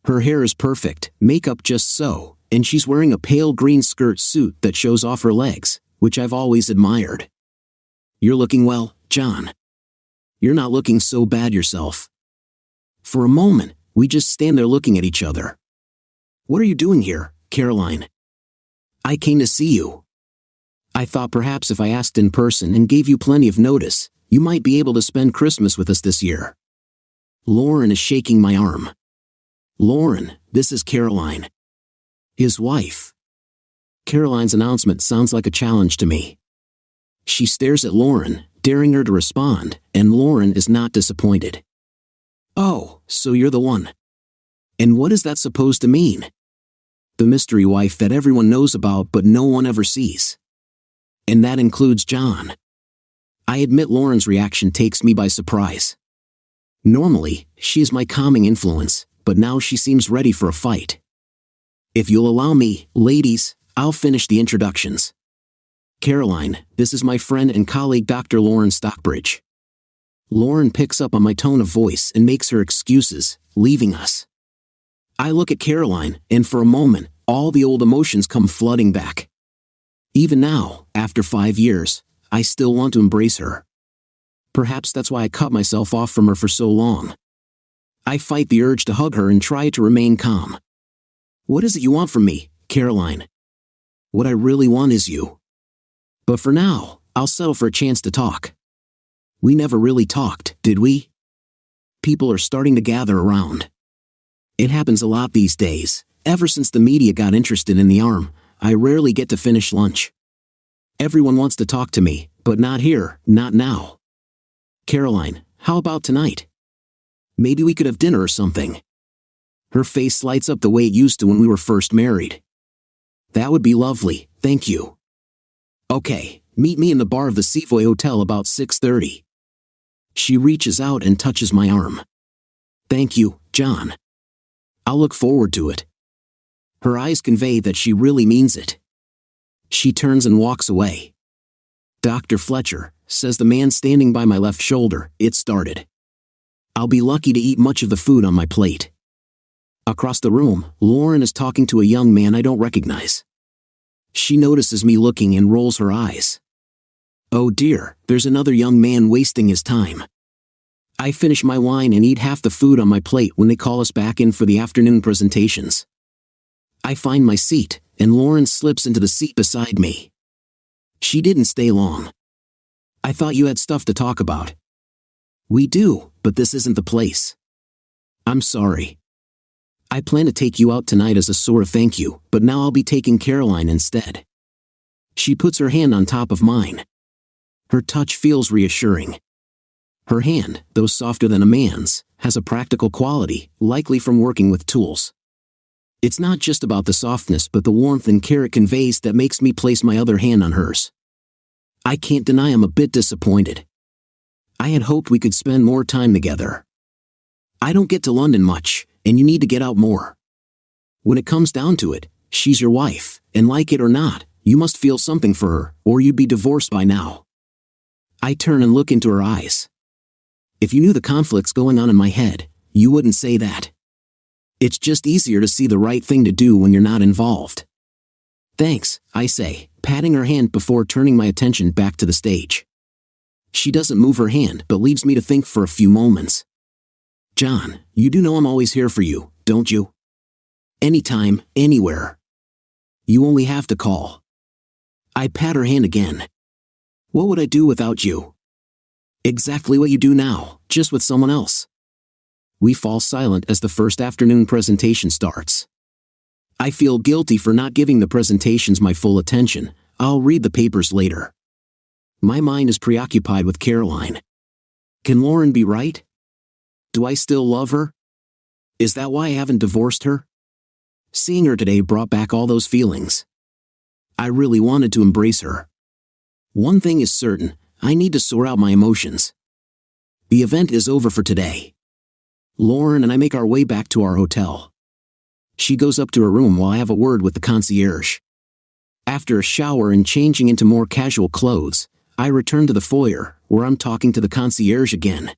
Her hair is perfect, makeup just so, and she's wearing a pale green skirt suit that shows off her legs, which I've always admired. You're looking well, John. You're not looking so bad yourself. For a moment, we just stand there looking at each other. What are you doing here, Caroline? I came to see you. I thought perhaps if I asked in person and gave you plenty of notice, you might be able to spend Christmas with us this year. Lauren is shaking my arm. Lauren, this is Caroline. His wife. Caroline's announcement sounds like a challenge to me. She stares at Lauren, daring her to respond, and Lauren is not disappointed. Oh, so you're the one. And what is that supposed to mean? The mystery wife that everyone knows about but no one ever sees. And that includes John. I admit Lauren's reaction takes me by surprise. Normally, she is my calming influence, but now she seems ready for a fight. If you'll allow me, ladies, I'll finish the introductions. Caroline, this is my friend and colleague Dr. Lauren Stockbridge. Lauren picks up on my tone of voice and makes her excuses, leaving us. I look at Caroline, and for a moment, all the old emotions come flooding back. Even now, after 5 years, I still want to embrace her. Perhaps that's why I cut myself off from her for so long. I fight the urge to hug her and try to remain calm. What is it you want from me, Caroline? What I really want is you. But for now, I'll settle for a chance to talk. We never really talked, did we? People are starting to gather around. It happens a lot these days. Ever since the media got interested in the arm, I rarely get to finish lunch. Everyone wants to talk to me, but not here, not now. Caroline, how about tonight? Maybe we could have dinner or something. Her face lights up the way it used to when we were first married. That would be lovely, thank you. Okay, meet me in the bar of the Savoy Hotel about 6:30. She reaches out and touches my arm. Thank you, John. I'll look forward to it. Her eyes convey that she really means it. She turns and walks away. Dr. Fletcher, says the man standing by my left shoulder, it started. I'll be lucky to eat much of the food on my plate. Across the room, Lauren is talking to a young man I don't recognize. She notices me looking and rolls her eyes. Oh dear, there's another young man wasting his time. I finish my wine and eat half the food on my plate when they call us back in for the afternoon presentations. I find my seat, and Lauren slips into the seat beside me. She didn't stay long. I thought you had stuff to talk about. We do, but this isn't the place. I'm sorry. I plan to take you out tonight as a sort of thank you, but now I'll be taking Caroline instead. She puts her hand on top of mine. Her touch feels reassuring. Her hand, though softer than a man's, has a practical quality, likely from working with tools. It's not just about the softness but the warmth and care it conveys that makes me place my other hand on hers. I can't deny I'm a bit disappointed. I had hoped we could spend more time together. I don't get to London much, and you need to get out more. When it comes down to it, she's your wife, and like it or not, you must feel something for her, or you'd be divorced by now. I turn and look into her eyes. If you knew the conflicts going on in my head, you wouldn't say that. It's just easier to see the right thing to do when you're not involved. Thanks, I say, patting her hand before turning my attention back to the stage. She doesn't move her hand but leaves me to think for a few moments. John, you do know I'm always here for you, don't you? Anytime, anywhere. You only have to call. I pat her hand again. What would I do without you? Exactly what you do now, just with someone else. We fall silent as the first afternoon presentation starts. I feel guilty for not giving the presentations my full attention. I'll read the papers later. My mind is preoccupied with Caroline. Can Lauren be right? Do I still love her? Is that why I haven't divorced her? Seeing her today brought back all those feelings. I really wanted to embrace her. One thing is certain, I need to sort out my emotions. The event is over for today. Lauren and I make our way back to our hotel. She goes up to her room while I have a word with the concierge. After a shower and changing into more casual clothes, I return to the foyer, where I'm talking to the concierge again.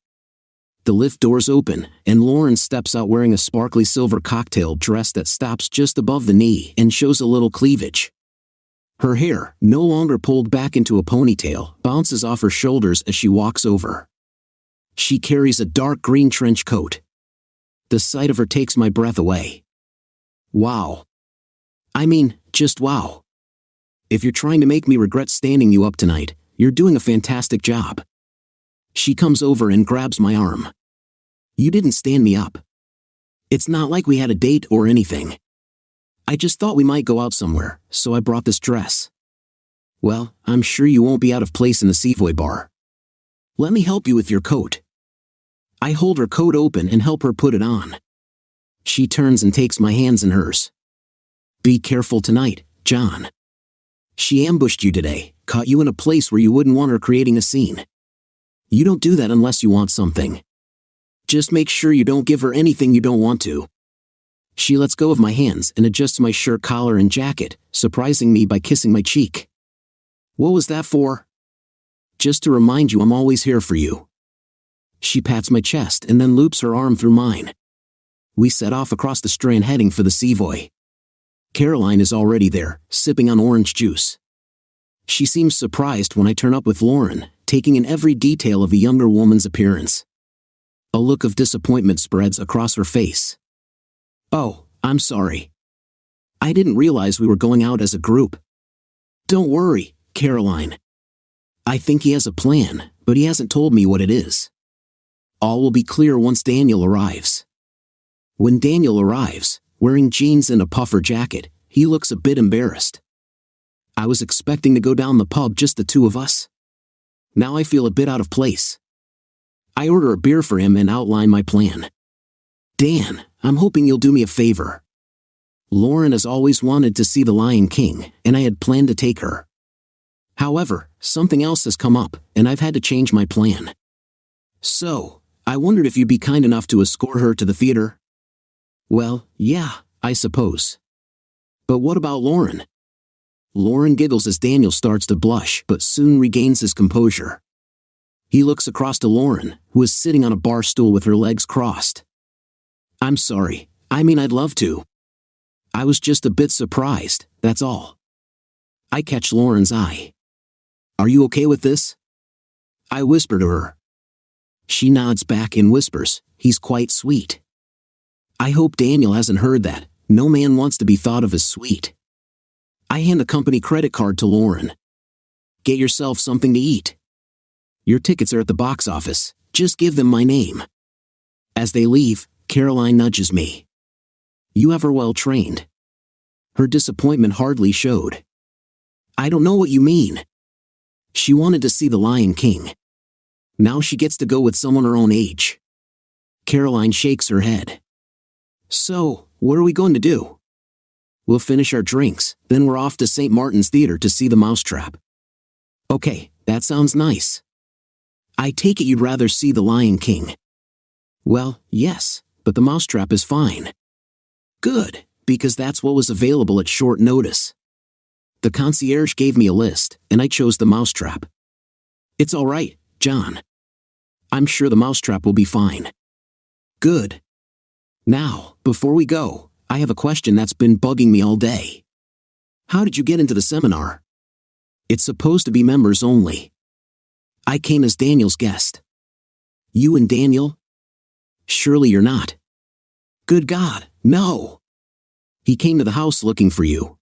The lift doors open, and Lauren steps out wearing a sparkly silver cocktail dress that stops just above the knee and shows a little cleavage. Her hair, no longer pulled back into a ponytail, bounces off her shoulders as she walks over. She carries a dark green trench coat. The sight of her takes my breath away. Wow. I mean, just wow. If you're trying to make me regret standing you up tonight, you're doing a fantastic job. She comes over and grabs my arm. You didn't stand me up. It's not like we had a date or anything. I just thought we might go out somewhere, so I brought this dress. Well, I'm sure you won't be out of place in the Savoy bar. Let me help you with your coat. I hold her coat open and help her put it on. She turns and takes my hands in hers. Be careful tonight, John. She ambushed you today, caught you in a place where you wouldn't want her creating a scene. You don't do that unless you want something. Just make sure you don't give her anything you don't want to. She lets go of my hands and adjusts my shirt collar and jacket, surprising me by kissing my cheek. What was that for? Just to remind you I'm always here for you. She pats my chest and then loops her arm through mine. We set off across the Strand heading for the Savoy. Caroline is already there, sipping on orange juice. She seems surprised when I turn up with Lauren, taking in every detail of a younger woman's appearance. A look of disappointment spreads across her face. Oh, I'm sorry. I didn't realize we were going out as a group. Don't worry, Caroline. I think he has a plan, but he hasn't told me what it is. All will be clear once Daniel arrives. When Daniel arrives, wearing jeans and a puffer jacket, he looks a bit embarrassed. I was expecting to go down the pub just the two of us. Now I feel a bit out of place. I order a beer for him and outline my plan. Dan, I'm hoping you'll do me a favor. Lauren has always wanted to see The Lion King, and I had planned to take her. However, something else has come up, and I've had to change my plan. So, I wondered if you'd be kind enough to escort her to the theater? Well, yeah, I suppose. But what about Lauren? Lauren giggles as Daniel starts to blush but soon regains his composure. He looks across to Lauren, who is sitting on a bar stool with her legs crossed. I'm sorry, I mean I'd love to. I was just a bit surprised, that's all. I catch Lauren's eye. Are you okay with this? I whisper to her. She nods back and whispers, he's quite sweet. I hope Daniel hasn't heard that. No man wants to be thought of as sweet. I hand a company credit card to Lauren. Get yourself something to eat. Your tickets are at the box office. Just give them my name. As they leave, Caroline nudges me. You have her well trained. Her disappointment hardly showed. I don't know what you mean. She wanted to see The Lion King. Now she gets to go with someone her own age. Caroline shakes her head. So, what are we going to do? We'll finish our drinks, then we're off to St. Martin's Theater to see The Mousetrap. Okay, that sounds nice. I take it you'd rather see The Lion King. Well, yes, but The Mousetrap is fine. Good, because that's what was available at short notice. The concierge gave me a list, and I chose The Mousetrap. It's all right, John. I'm sure The Mousetrap will be fine. Good. Now, before we go, I have a question that's been bugging me all day. How did you get into the seminar? It's supposed to be members only. I came as Daniel's guest. You and Daniel? Surely you're not. Good God, no. He came to the house looking for you.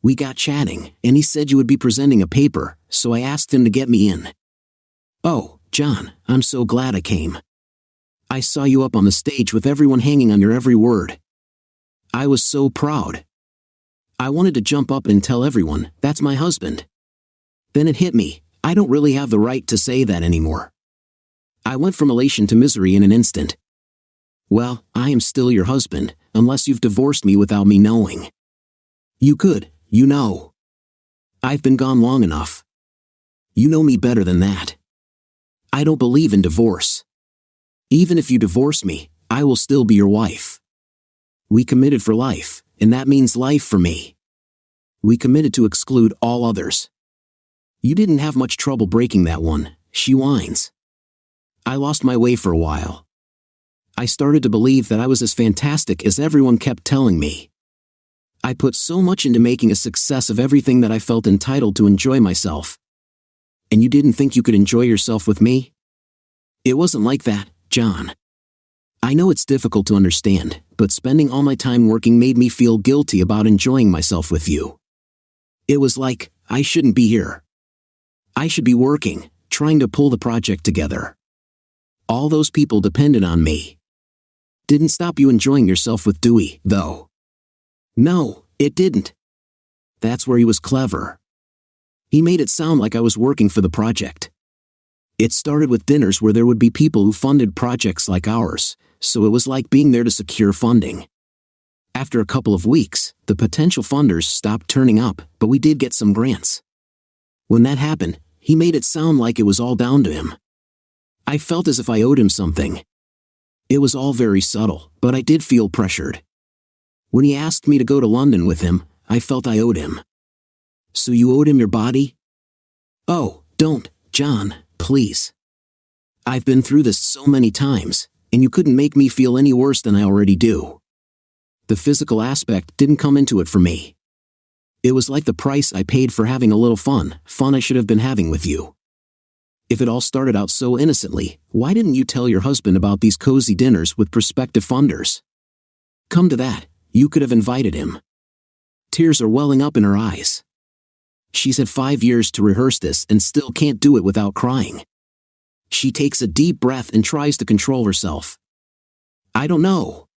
We got chatting, and he said you would be presenting a paper, so I asked him to get me in. Oh, John, I'm so glad I came. I saw you up on the stage with everyone hanging on your every word. I was so proud. I wanted to jump up and tell everyone, that's my husband. Then it hit me, I don't really have the right to say that anymore. I went from elation to misery in an instant. Well, I am still your husband, unless you've divorced me without me knowing. You could, you know. I've been gone long enough. You know me better than that. I don't believe in divorce. Even if you divorce me, I will still be your wife. We committed for life, and that means life for me. We committed to exclude all others. You didn't have much trouble breaking that one, she whines. I lost my way for a while. I started to believe that I was as fantastic as everyone kept telling me. I put so much into making a success of everything that I felt entitled to enjoy myself. And you didn't think you could enjoy yourself with me? It wasn't like that, John. I know it's difficult to understand, but spending all my time working made me feel guilty about enjoying myself with you. It was like, I shouldn't be here. I should be working, trying to pull the project together. All those people depended on me. Didn't stop you enjoying yourself with Dewey, though. No, it didn't. That's where he was clever. He made it sound like I was working for the project. It started with dinners where there would be people who funded projects like ours, so it was like being there to secure funding. After a couple of weeks, the potential funders stopped turning up, but we did get some grants. When that happened, he made it sound like it was all down to him. I felt as if I owed him something. It was all very subtle, but I did feel pressured. When he asked me to go to London with him, I felt I owed him. So you owed him your body? Oh, don't, John, please. I've been through this so many times, and you couldn't make me feel any worse than I already do. The physical aspect didn't come into it for me. It was like the price I paid for having a little fun I should have been having with you. If it all started out so innocently, why didn't you tell your husband about these cozy dinners with prospective funders? Come to that, you could have invited him. Tears are welling up in her eyes. She's had 5 years to rehearse this and still can't do it without crying. She takes a deep breath and tries to control herself. I don't know.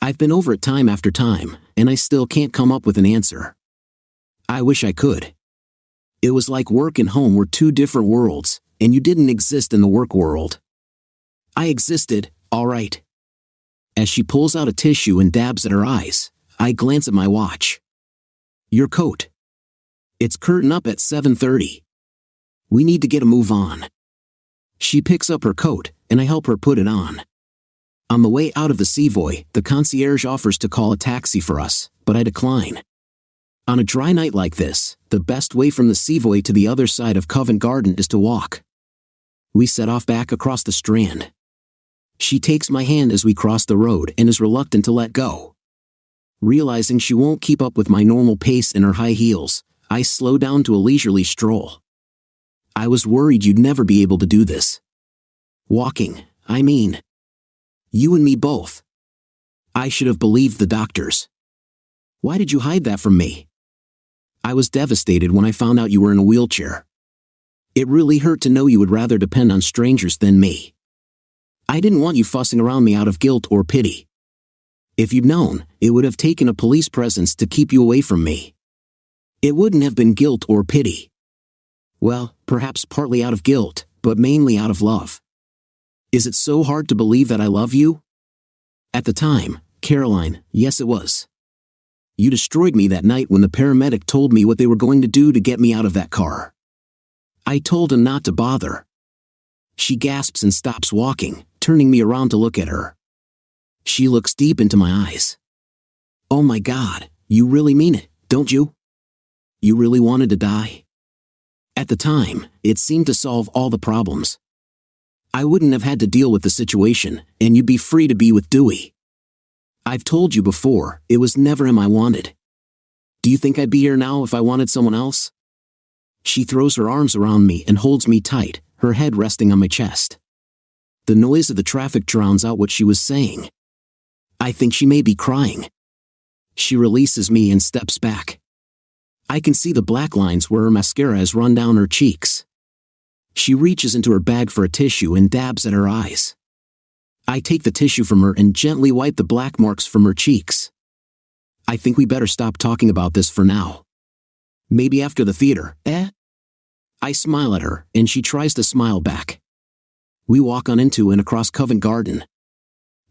I've been over it time after time, and I still can't come up with an answer. I wish I could. It was like work and home were two different worlds, and you didn't exist in the work world. I existed, all right. As she pulls out a tissue and dabs at her eyes, I glance at my watch. Your coat. It's curtain up at 7:30. We need to get a move on. She picks up her coat, and I help her put it on. On the way out of the Savoy, the concierge offers to call a taxi for us, but I decline. On a dry night like this, the best way from the Savoy to the other side of Covent Garden is to walk. We set off back across the Strand. She takes my hand as we cross the road and is reluctant to let go. Realizing she won't keep up with my normal pace in her high heels, I slow down to a leisurely stroll. I was worried you'd never be able to do this. Walking, I mean. You and me both. I should have believed the doctors. Why did you hide that from me? I was devastated when I found out you were in a wheelchair. It really hurt to know you would rather depend on strangers than me. I didn't want you fussing around me out of guilt or pity. If you'd known, it would have taken a police presence to keep you away from me. It wouldn't have been guilt or pity. Well, perhaps partly out of guilt, but mainly out of love. Is it so hard to believe that I love you? At the time, Caroline, yes it was. You destroyed me that night when the paramedic told me what they were going to do to get me out of that car. I told him not to bother. She gasps and stops walking, turning me around to look at her. She looks deep into my eyes. Oh my God, you really mean it, don't you? You really wanted to die? At the time, it seemed to solve all the problems. I wouldn't have had to deal with the situation, and you'd be free to be with Dewey. I've told you before, it was never him I wanted. Do you think I'd be here now if I wanted someone else? She throws her arms around me and holds me tight, her head resting on my chest. The noise of the traffic drowns out what she was saying. I think she may be crying. She releases me and steps back. I can see the black lines where her mascara has run down her cheeks. She reaches into her bag for a tissue and dabs at her eyes. I take the tissue from her and gently wipe the black marks from her cheeks. I think we better stop talking about this for now. Maybe after the theater, eh? I smile at her, and she tries to smile back. We walk on into and across Covent Garden.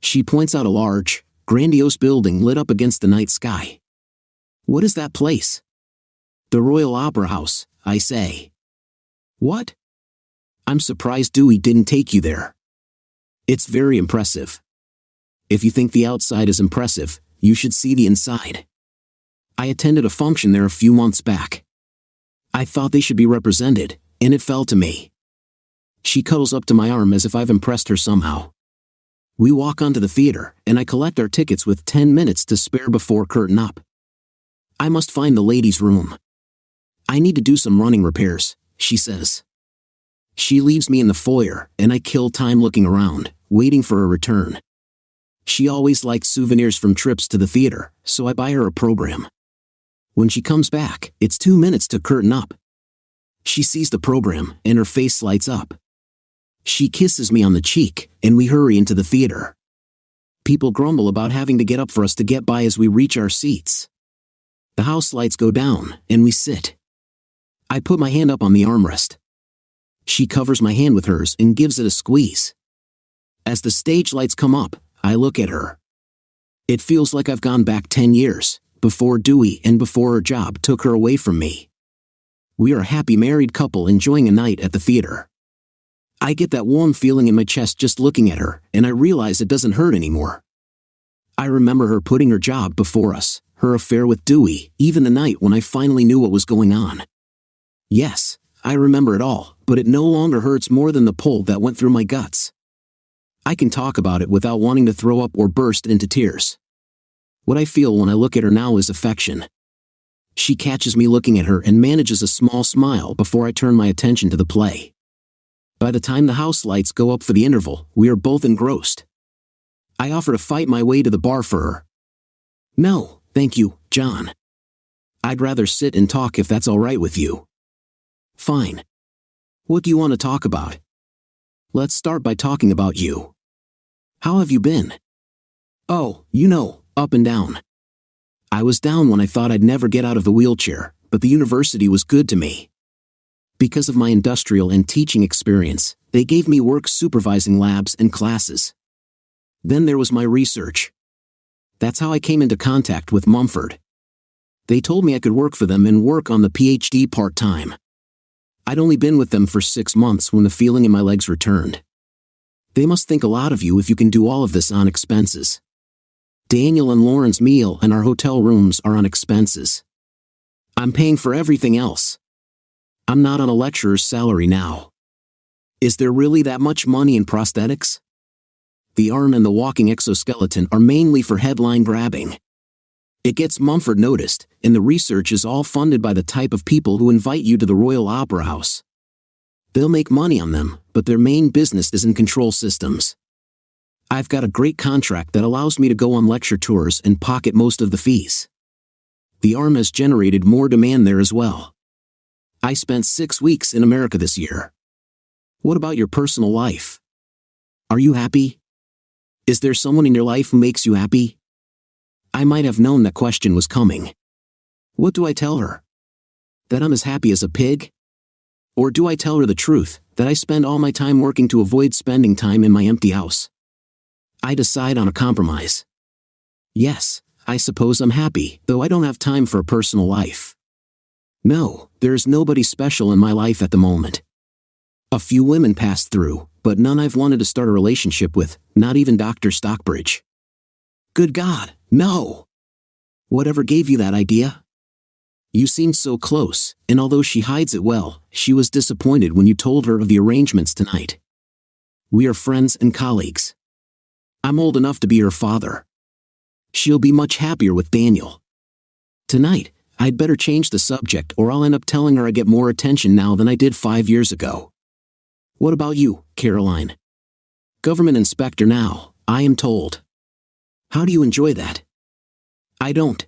She points out a large, grandiose building lit up against the night sky. What is that place? The Royal Opera House, I say. What? I'm surprised Dewey didn't take you there. It's very impressive. If you think the outside is impressive, you should see the inside. I attended a function there a few months back. I thought they should be represented, and it fell to me. She cuddles up to my arm as if I've impressed her somehow. We walk onto the theater, and I collect our tickets with 10 minutes to spare before curtain up. I must find the ladies' room. I need to do some running repairs, she says. She leaves me in the foyer, and I kill time looking around, waiting for her return. She always likes souvenirs from trips to the theater, so I buy her a program. When she comes back, it's 2 minutes to curtain up. She sees the program, and her face lights up. She kisses me on the cheek, and we hurry into the theater. People grumble about having to get up for us to get by as we reach our seats. The house lights go down, and we sit. I put my hand up on the armrest. She covers my hand with hers and gives it a squeeze. As the stage lights come up, I look at her. It feels like I've gone back 10 years, before Dewey and before her job took her away from me. We are a happy married couple enjoying a night at the theater. I get that warm feeling in my chest just looking at her, and I realize it doesn't hurt anymore. I remember her putting her job before us, her affair with Dewey, even the night when I finally knew what was going on. Yes, I remember it all, but it no longer hurts more than the pull that went through my guts. I can talk about it without wanting to throw up or burst into tears. What I feel when I look at her now is affection. She catches me looking at her and manages a small smile before I turn my attention to the play. By the time the house lights go up for the interval, we are both engrossed. I offer to fight my way to the bar for her. No, thank you, John. I'd rather sit and talk if that's all right with you. Fine. What do you want to talk about? Let's start by talking about you. How have you been? Oh, up and down. I was down when I thought I'd never get out of the wheelchair, but the university was good to me. Because of my industrial and teaching experience, they gave me work supervising labs and classes. Then there was my research. That's how I came into contact with Mumford. They told me I could work for them and work on the PhD part-time. I'd only been with them for 6 months when the feeling in my legs returned. They must think a lot of you if you can do all of this on expenses. Daniel and Lauren's meal and our hotel rooms are on expenses. I'm paying for everything else. I'm not on a lecturer's salary now. Is there really that much money in prosthetics? The arm and the walking exoskeleton are mainly for headline grabbing. It gets Mumford noticed, and the research is all funded by the type of people who invite you to the Royal Opera House. They'll make money on them, but their main business is in control systems. I've got a great contract that allows me to go on lecture tours and pocket most of the fees. The arm has generated more demand there as well. I spent 6 weeks in America this year. What about your personal life? Are you happy? Is there someone in your life who makes you happy? I might have known that question was coming. What do I tell her? That I'm as happy as a pig? Or do I tell her the truth, that I spend all my time working to avoid spending time in my empty house? I decide on a compromise. Yes, I suppose I'm happy, though I don't have time for a personal life. No, there is nobody special in my life at the moment. A few women passed through, but none I've wanted to start a relationship with, not even Dr. Stockbridge. Good God, no! Whatever gave you that idea? You seemed so close, and although she hides it well, she was disappointed when you told her of the arrangements tonight. We are friends and colleagues. I'm old enough to be her father. She'll be much happier with Daniel. Tonight, I'd better change the subject or I'll end up telling her I get more attention now than I did 5 years ago. What about you, Caroline? Government inspector now, I am told. How do you enjoy that? I don't.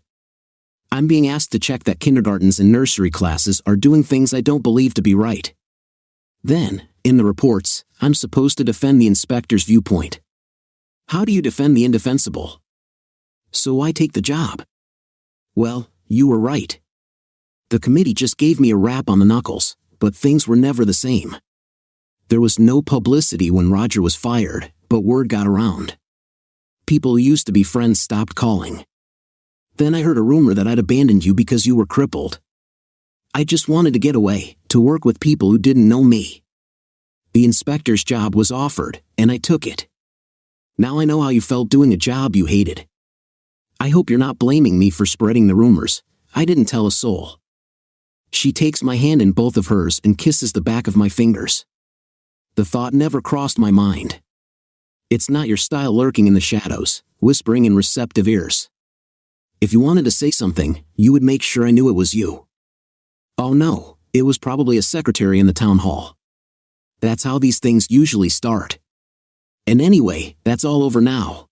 I'm being asked to check that kindergartens and nursery classes are doing things I don't believe to be right. Then, in the reports, I'm supposed to defend the inspector's viewpoint. How do you defend the indefensible? So why take the job? Well, you were right. The committee just gave me a rap on the knuckles, but things were never the same. There was no publicity when Roger was fired, but word got around. People who used to be friends stopped calling. Then I heard a rumor that I'd abandoned you because you were crippled. I just wanted to get away, to work with people who didn't know me. The inspector's job was offered, and I took it. Now I know how you felt doing a job you hated. I hope you're not blaming me for spreading the rumors. I didn't tell a soul. She takes my hand in both of hers and kisses the back of my fingers. The thought never crossed my mind. It's not your style lurking in the shadows, whispering in receptive ears. If you wanted to say something, you would make sure I knew it was you. Oh no, it was probably a secretary in the town hall. That's how these things usually start. And anyway, that's all over now.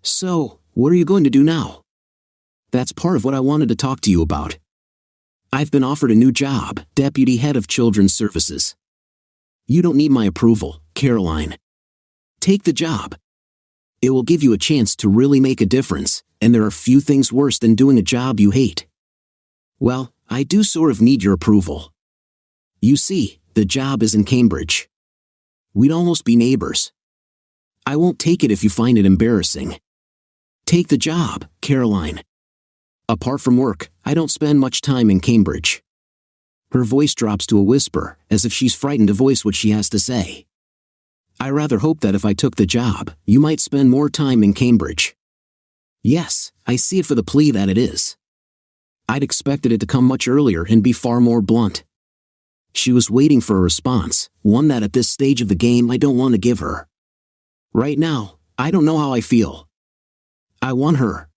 So, what are you going to do now? That's part of what I wanted to talk to you about. I've been offered a new job, Deputy Head of Children's Services. You don't need my approval, Caroline. Take the job. It will give you a chance to really make a difference, and there are few things worse than doing a job you hate. Well, I do sort of need your approval. You see, the job is in Cambridge. We'd almost be neighbors. I won't take it if you find it embarrassing. Take the job, Caroline. Apart from work, I don't spend much time in Cambridge. Her voice drops to a whisper, as if she's frightened to voice what she has to say. I rather hope that if I took the job, you might spend more time in Cambridge. Yes, I see it for the plea that it is. I'd expected it to come much earlier and be far more blunt. She was waiting for a response, one that at this stage of the game I don't want to give her. Right now, I don't know how I feel. I want her.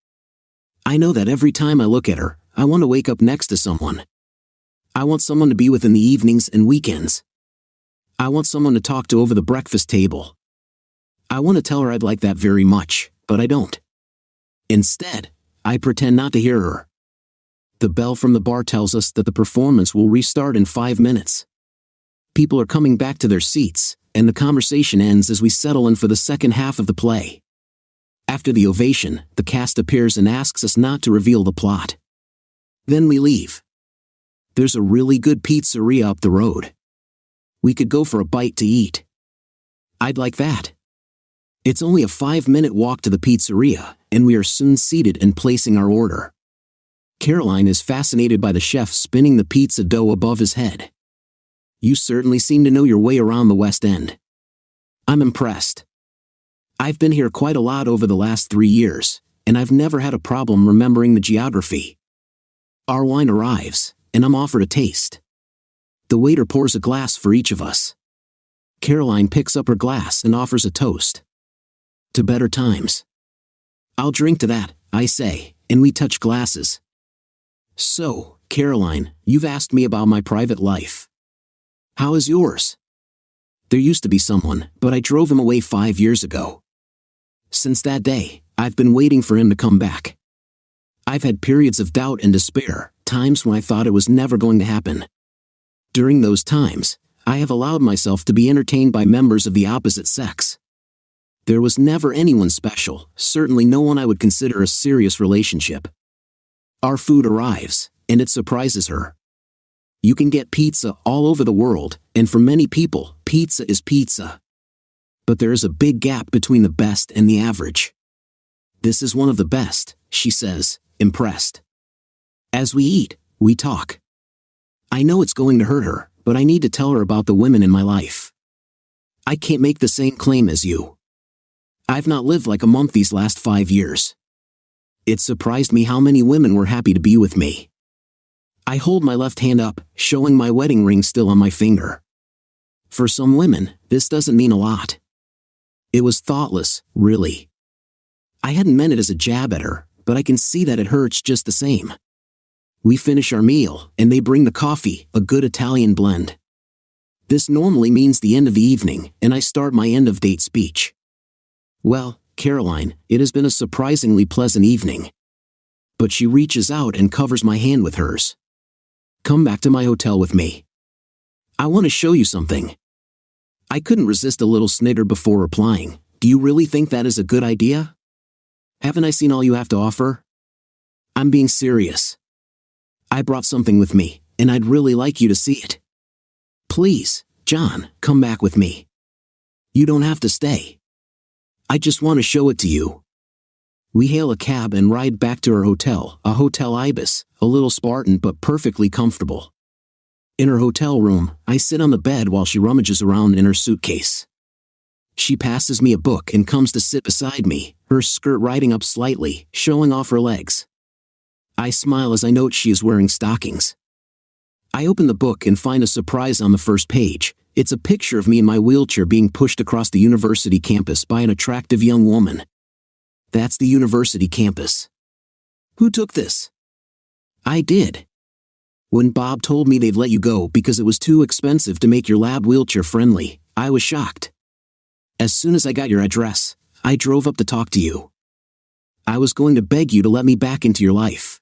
I know that every time I look at her, I want to wake up next to someone. I want someone to be with in the evenings and weekends. I want someone to talk to over the breakfast table. I want to tell her I'd like that very much, but I don't. Instead, I pretend not to hear her. The bell from the bar tells us that the performance will restart in 5 minutes. People are coming back to their seats, and the conversation ends as we settle in for the second half of the play. After the ovation, the cast appears and asks us not to reveal the plot. Then we leave. There's a really good pizzeria up the road. We could go for a bite to eat. I'd like that. It's only a 5-minute walk to the pizzeria, and we are soon seated and placing our order. Caroline is fascinated by the chef spinning the pizza dough above his head. You certainly seem to know your way around the West End. I'm impressed. I've been here quite a lot over the last 3 years, and I've never had a problem remembering the geography. Our wine arrives, and I'm offered a taste. The waiter pours a glass for each of us. Caroline picks up her glass and offers a toast. To better times. I'll drink to that, I say, and we touch glasses. So, Caroline, you've asked me about my private life. How is yours? There used to be someone, but I drove him away 5 years ago. Since that day, I've been waiting for him to come back. I've had periods of doubt and despair, times when I thought it was never going to happen. During those times, I have allowed myself to be entertained by members of the opposite sex. There was never anyone special, certainly no one I would consider a serious relationship. Our food arrives, and it surprises her. You can get pizza all over the world, and for many people, pizza is pizza. But there is a big gap between the best and the average. This is one of the best, she says, impressed. As we eat, we talk. I know it's going to hurt her, but I need to tell her about the women in my life. I can't make the same claim as you. I've not lived like a monk these last 5 years. It surprised me how many women were happy to be with me. I hold my left hand up, showing my wedding ring still on my finger. For some women, this doesn't mean a lot. It was thoughtless, really. I hadn't meant it as a jab at her, but I can see that it hurts just the same. We finish our meal, and they bring the coffee, a good Italian blend. This normally means the end of the evening, and I start my end-of-date speech. Well, Caroline, it has been a surprisingly pleasant evening. But she reaches out and covers my hand with hers. Come back to my hotel with me. I want to show you something. I couldn't resist a little snigger before replying. Do you really think that is a good idea? Haven't I seen all you have to offer? I'm being serious. I brought something with me, and I'd really like you to see it. Please, John, come back with me. You don't have to stay. I just want to show it to you. We hail a cab and ride back to her hotel, a Hotel Ibis, a little Spartan but perfectly comfortable. In her hotel room, I sit on the bed while she rummages around in her suitcase. She passes me a book and comes to sit beside me, her skirt riding up slightly, showing off her legs. I smile as I note she is wearing stockings. I open the book and find a surprise on the first page. It's a picture of me in my wheelchair being pushed across the university campus by an attractive young woman. That's the university campus. Who took this? I did. When Bob told me they'd let you go because it was too expensive to make your lab wheelchair friendly, I was shocked. As soon as I got your address, I drove up to talk to you. I was going to beg you to let me back into your life.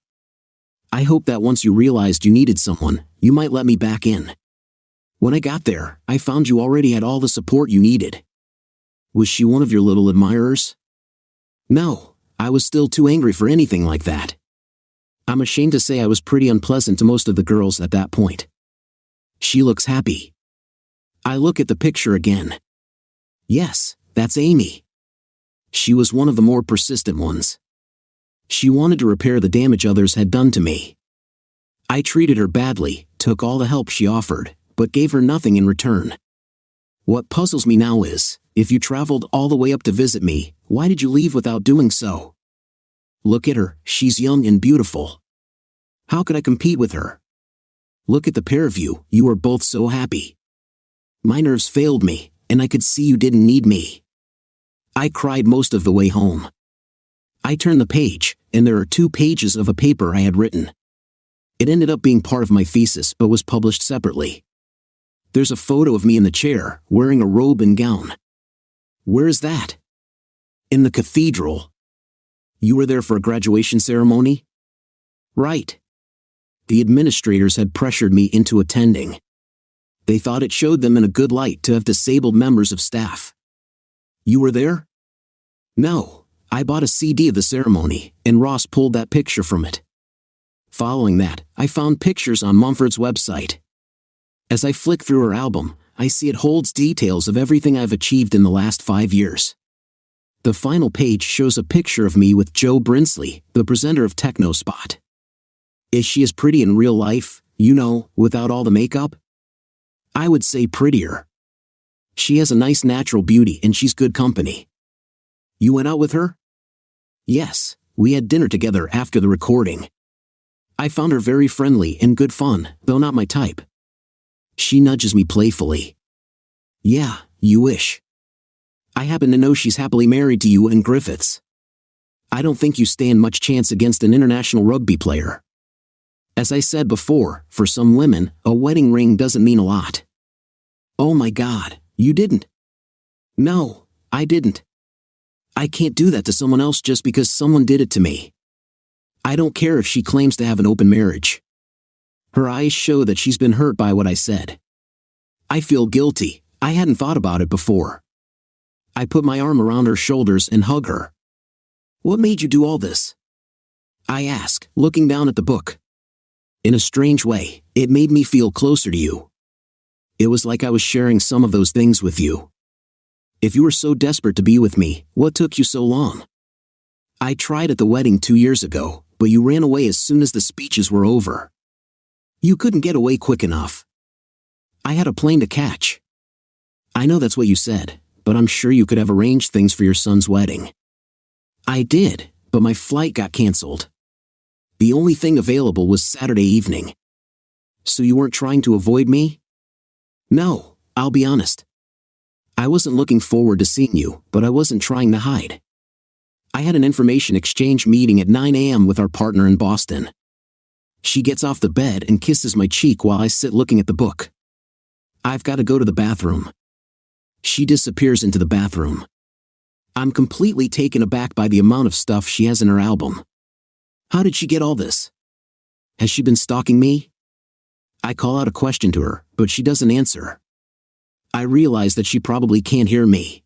I hoped that once you realized you needed someone, you might let me back in. When I got there, I found you already had all the support you needed. Was she one of your little admirers? No, I was still too angry for anything like that. I'm ashamed to say I was pretty unpleasant to most of the girls at that point. She looks happy. I look at the picture again. Yes, that's Amy. She was one of the more persistent ones. She wanted to repair the damage others had done to me. I treated her badly, took all the help she offered, but gave her nothing in return. What puzzles me now is, if you traveled all the way up to visit me, why did you leave without doing so? Look at her, she's young and beautiful. How could I compete with her? Look at the pair of you, you are both so happy. My nerves failed me, and I could see you didn't need me. I cried most of the way home. I turned the page, and there are 2 pages of a paper I had written. It ended up being part of my thesis but was published separately. There's a photo of me in the chair, wearing a robe and gown. Where is that? In the cathedral. You were there for a graduation ceremony? Right. The administrators had pressured me into attending. They thought it showed them in a good light to have disabled members of staff. You were there? No, I bought a CD of the ceremony, and Ross pulled that picture from it. Following that, I found pictures on Mumford's website. As I flick through her album, I see it holds details of everything I've achieved in the last 5 years. The final page shows a picture of me with Joe Brinsley, the presenter of Techno Spot. Is she as pretty in real life, you know, without all the makeup? I would say prettier. She has a nice natural beauty and she's good company. You went out with her? Yes, we had dinner together after the recording. I found her very friendly and good fun, though not my type. She nudges me playfully. Yeah, you wish. I happen to know she's happily married to you and Griffiths. I don't think you stand much chance against an international rugby player. As I said before, for some women, a wedding ring doesn't mean a lot. Oh my God, you didn't? No, I didn't. I can't do that to someone else just because someone did it to me. I don't care if she claims to have an open marriage. Her eyes show that she's been hurt by what I said. I feel guilty. I hadn't thought about it before. I put my arm around her shoulders and hug her. What made you do all this? I ask, looking down at the book. In a strange way, it made me feel closer to you. It was like I was sharing some of those things with you. If you were so desperate to be with me, what took you so long? I tried at the wedding 2 years ago, but you ran away as soon as the speeches were over. You couldn't get away quick enough. I had a plane to catch. I know that's what you said, but I'm sure you could have arranged things for your son's wedding. I did, but my flight got canceled. The only thing available was Saturday evening. So you weren't trying to avoid me? No, I'll be honest. I wasn't looking forward to seeing you, but I wasn't trying to hide. I had an information exchange meeting at 9 a.m. with our partner in Boston. She gets off the bed and kisses my cheek while I sit looking at the book. I've got to go to the bathroom. She disappears into the bathroom. I'm completely taken aback by the amount of stuff she has in her album. How did she get all this? Has she been stalking me? I call out a question to her, but she doesn't answer. I realize that she probably can't hear me.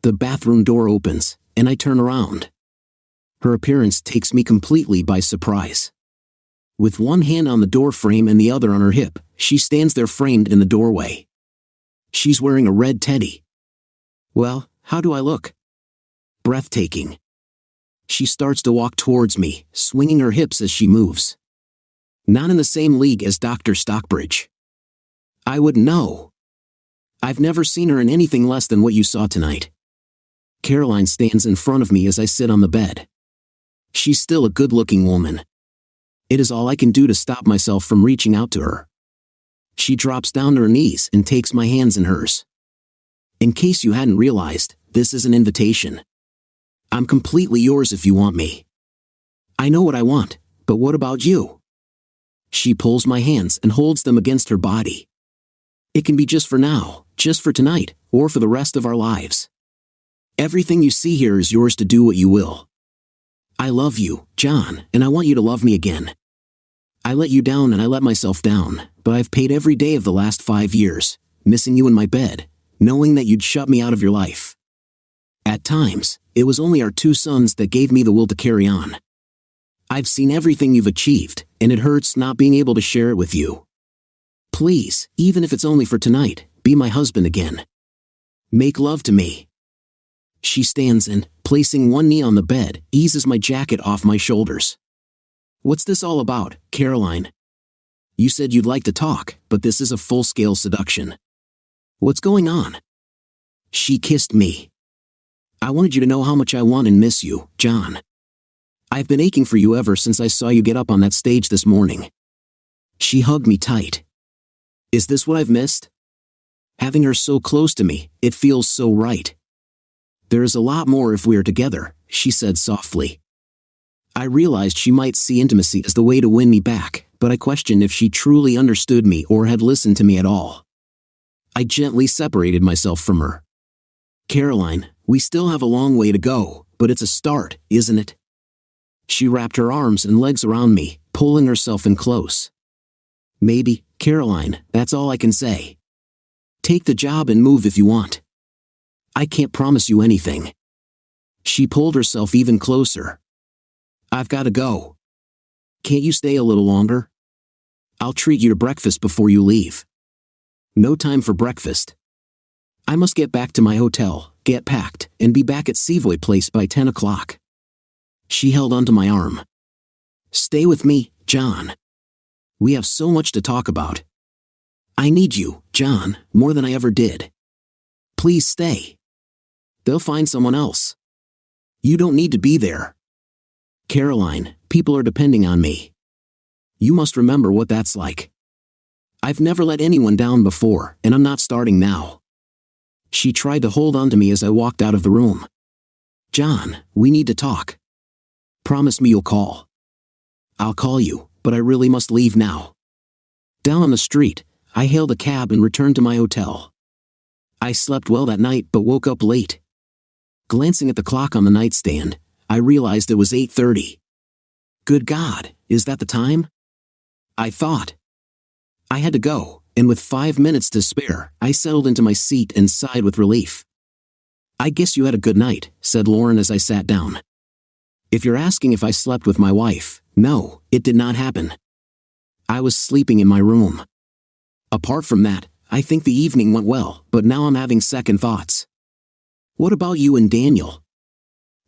The bathroom door opens, and I turn around. Her appearance takes me completely by surprise. With one hand on the door frame and the other on her hip, she stands there framed in the doorway. She's wearing a red teddy. Well, how do I look? Breathtaking. She starts to walk towards me, swinging her hips as she moves. Not in the same league as Dr. Stockbridge. I wouldn't know. I've never seen her in anything less than what you saw tonight. Caroline stands in front of me as I sit on the bed. She's still a good-looking woman. It is all I can do to stop myself from reaching out to her. She drops down to her knees and takes my hands in hers. In case you hadn't realized, this is an invitation. I'm completely yours if you want me. I know what I want, but what about you? She pulls my hands and holds them against her body. It can be just for now, just for tonight, or for the rest of our lives. Everything you see here is yours to do what you will. I love you, John, and I want you to love me again. I let you down and I let myself down, but I've paid every day of the last 5 years, missing you in my bed, knowing that you'd shut me out of your life. At times, it was only our 2 sons that gave me the will to carry on. I've seen everything you've achieved, and it hurts not being able to share it with you. Please, even if it's only for tonight, be my husband again. Make love to me. She stands and, placing one knee on the bed, eases my jacket off my shoulders. What's this all about, Caroline? You said you'd like to talk, but this is a full-scale seduction. What's going on? She kissed me. I wanted you to know how much I want and miss you, John. I've been aching for you ever since I saw you get up on that stage this morning. She hugged me tight. Is this what I've missed? Having her so close to me, it feels so right. There is a lot more if we are together, she said softly. I realized she might see intimacy as the way to win me back, but I questioned if she truly understood me or had listened to me at all. I gently separated myself from her. Caroline, we still have a long way to go, but it's a start, isn't it? She wrapped her arms and legs around me, pulling herself in close. Maybe, Caroline, that's all I can say. Take the job and move if you want. I can't promise you anything. She pulled herself even closer. I've got to go. Can't you stay a little longer? I'll treat you to breakfast before you leave. No time for breakfast. I must get back to my hotel, get packed, and be back at Savoy Place by 10 o'clock. She held onto my arm. Stay with me, John. We have so much to talk about. I need you, John, more than I ever did. Please stay. They'll find someone else. You don't need to be there. Caroline, people are depending on me. You must remember what that's like. I've never let anyone down before, and I'm not starting now. She tried to hold on to me as I walked out of the room. John, we need to talk. Promise me you'll call. I'll call you, but I really must leave now. Down on the street, I hailed a cab and returned to my hotel. I slept well that night but woke up late. Glancing at the clock on the nightstand, I realized it was 8:30. Good God, is that the time? I thought. I had to go, and with 5 minutes to spare, I settled into my seat and sighed with relief. I guess you had a good night, said Lauren as I sat down. If you're asking if I slept with my wife, no, it did not happen. I was sleeping in my room. Apart from that, I think the evening went well, but now I'm having second thoughts. What about you and Daniel?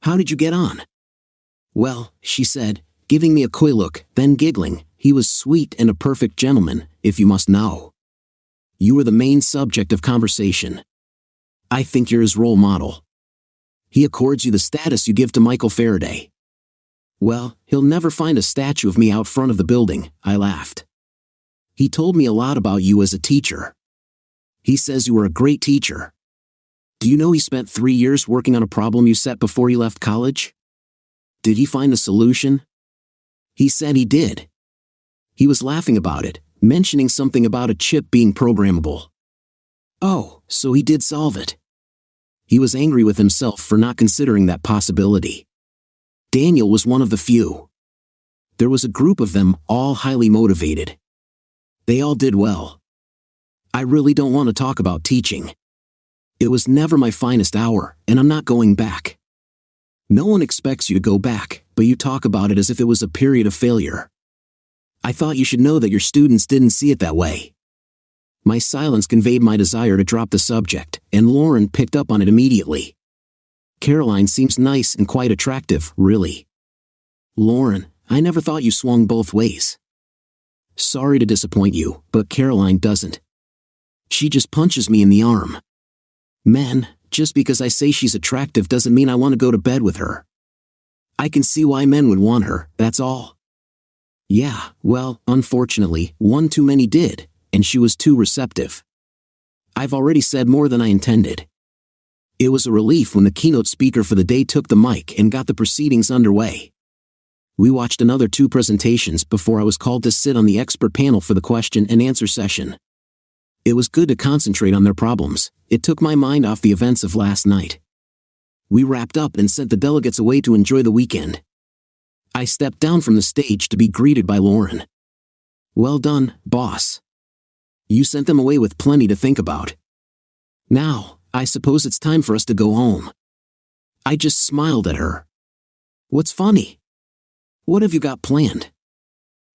How did you get on? Well, she said, giving me a coy look, then giggling, he was sweet and a perfect gentleman, if you must know. You were the main subject of conversation. I think you're his role model. He accords you the status you give to Michael Faraday. Well, he'll never find a statue of me out front of the building, I laughed. He told me a lot about you as a teacher. He says you were a great teacher. Do you know he spent 3 years working on a problem you set before he left college? Did he find a solution? He said he did. He was laughing about it, mentioning something about a chip being programmable. Oh, so he did solve it. He was angry with himself for not considering that possibility. Daniel was one of the few. There was a group of them, all highly motivated. They all did well. I really don't want to talk about teaching. It was never my finest hour, and I'm not going back. No one expects you to go back, but you talk about it as if it was a period of failure. I thought you should know that your students didn't see it that way. My silence conveyed my desire to drop the subject, and Lauren picked up on it immediately. Caroline seems nice and quite attractive, really. Lauren, I never thought you swung both ways. Sorry to disappoint you, but Caroline doesn't. She just punches me in the arm. Men, just because I say she's attractive doesn't mean I want to go to bed with her. I can see why men would want her, that's all. Yeah, well, unfortunately, one too many did, and she was too receptive. I've already said more than I intended. It was a relief when the keynote speaker for the day took the mic and got the proceedings underway. We watched another 2 presentations before I was called to sit on the expert panel for the question and answer session. It was good to concentrate on their problems. It took my mind off the events of last night. We wrapped up and sent the delegates away to enjoy the weekend. I stepped down from the stage to be greeted by Lauren. Well done, boss. You sent them away with plenty to think about. Now, I suppose it's time for us to go home. I just smiled at her. What's funny? What have you got planned?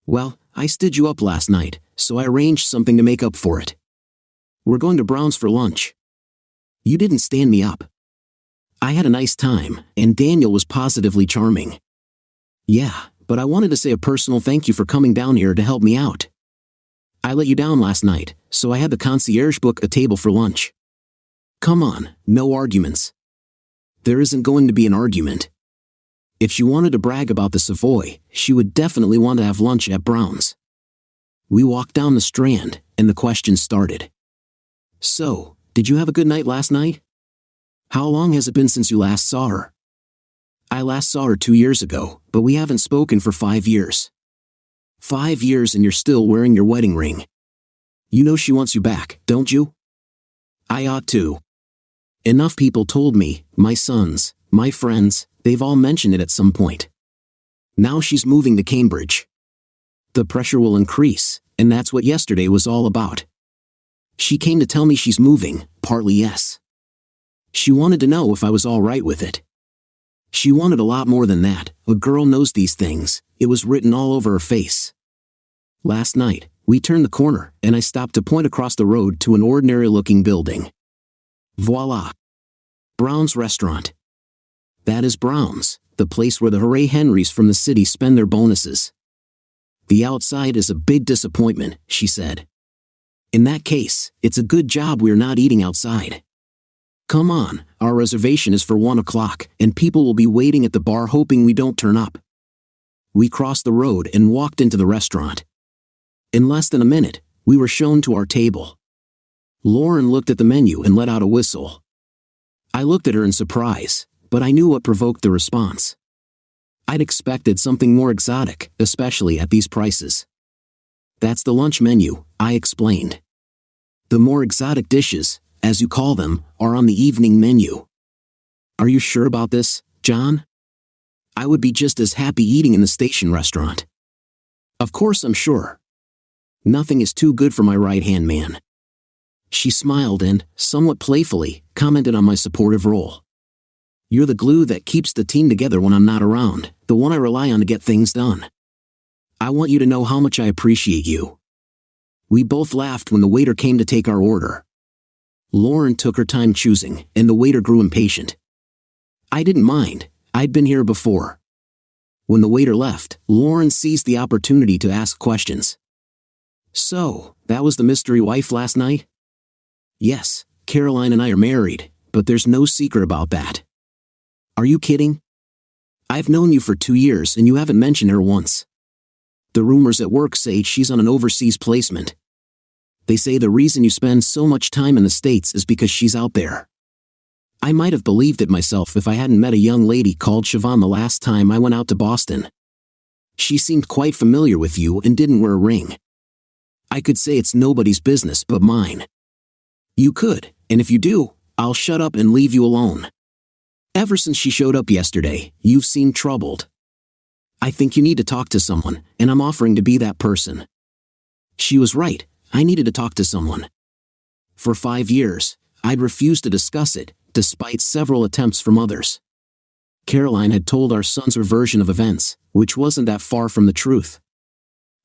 Well, I stood you up last night, so I arranged something to make up for it. We're going to Brown's for lunch. You didn't stand me up. I had a nice time, and Daniel was positively charming. Yeah, but I wanted to say a personal thank you for coming down here to help me out. I let you down last night, so I had the concierge book a table for lunch. Come on, no arguments. There isn't going to be an argument. If she wanted to brag about the Savoy, she would definitely want to have lunch at Brown's. We walked down the Strand, and the questions started. So, did you have a good night last night? How long has it been since you last saw her? I last saw her 2 years ago, but we haven't spoken for 5 years. 5 years and you're still wearing your wedding ring. You know she wants you back, don't you? I ought to. Enough people told me, my sons, my friends, they've all mentioned it at some point. Now she's moving to Cambridge. The pressure will increase, and that's what yesterday was all about. She came to tell me she's moving, partly yes. She wanted to know if I was all right with it. She wanted a lot more than that. A girl knows these things. It was written all over her face. Last night, we turned the corner, and I stopped to point across the road to an ordinary-looking building. Voila! Brown's Restaurant. That is Brown's, the place where the Hooray Henrys from the city spend their bonuses. The outside is a big disappointment, she said. In that case, it's a good job we're not eating outside. Come on, our reservation is for 1 o'clock, and people will be waiting at the bar hoping we don't turn up. We crossed the road and walked into the restaurant. In less than a minute, we were shown to our table. Lauren looked at the menu and let out a whistle. I looked at her in surprise, but I knew what provoked the response. I'd expected something more exotic, especially at these prices. That's the lunch menu, I explained. The more exotic dishes, as you call them, are on the evening menu. Are you sure about this, John? I would be just as happy eating in the station restaurant. Of course I'm sure. Nothing is too good for my right-hand man. She smiled and, somewhat playfully, commented on my supportive role. You're the glue that keeps the team together when I'm not around, the one I rely on to get things done. I want you to know how much I appreciate you. We both laughed when the waiter came to take our order. Lauren took her time choosing, and the waiter grew impatient. I didn't mind. I'd been here before. When the waiter left, Lauren seized the opportunity to ask questions. So, that was the mystery wife last night? Yes, Caroline and I are married, but there's no secret about that. Are you kidding? I've known you for 2 years and you haven't mentioned her once. The rumors at work say she's on an overseas placement. They say the reason you spend so much time in the States is because she's out there. I might have believed it myself if I hadn't met a young lady called Siobhan the last time I went out to Boston. She seemed quite familiar with you and didn't wear a ring. I could say it's nobody's business but mine. You could, and if you do, I'll shut up and leave you alone. Ever since she showed up yesterday, you've seemed troubled. I think you need to talk to someone, and I'm offering to be that person." She was right, I needed to talk to someone. For 5 years, I'd refused to discuss it, despite several attempts from others. Caroline had told our sons her version of events, which wasn't that far from the truth.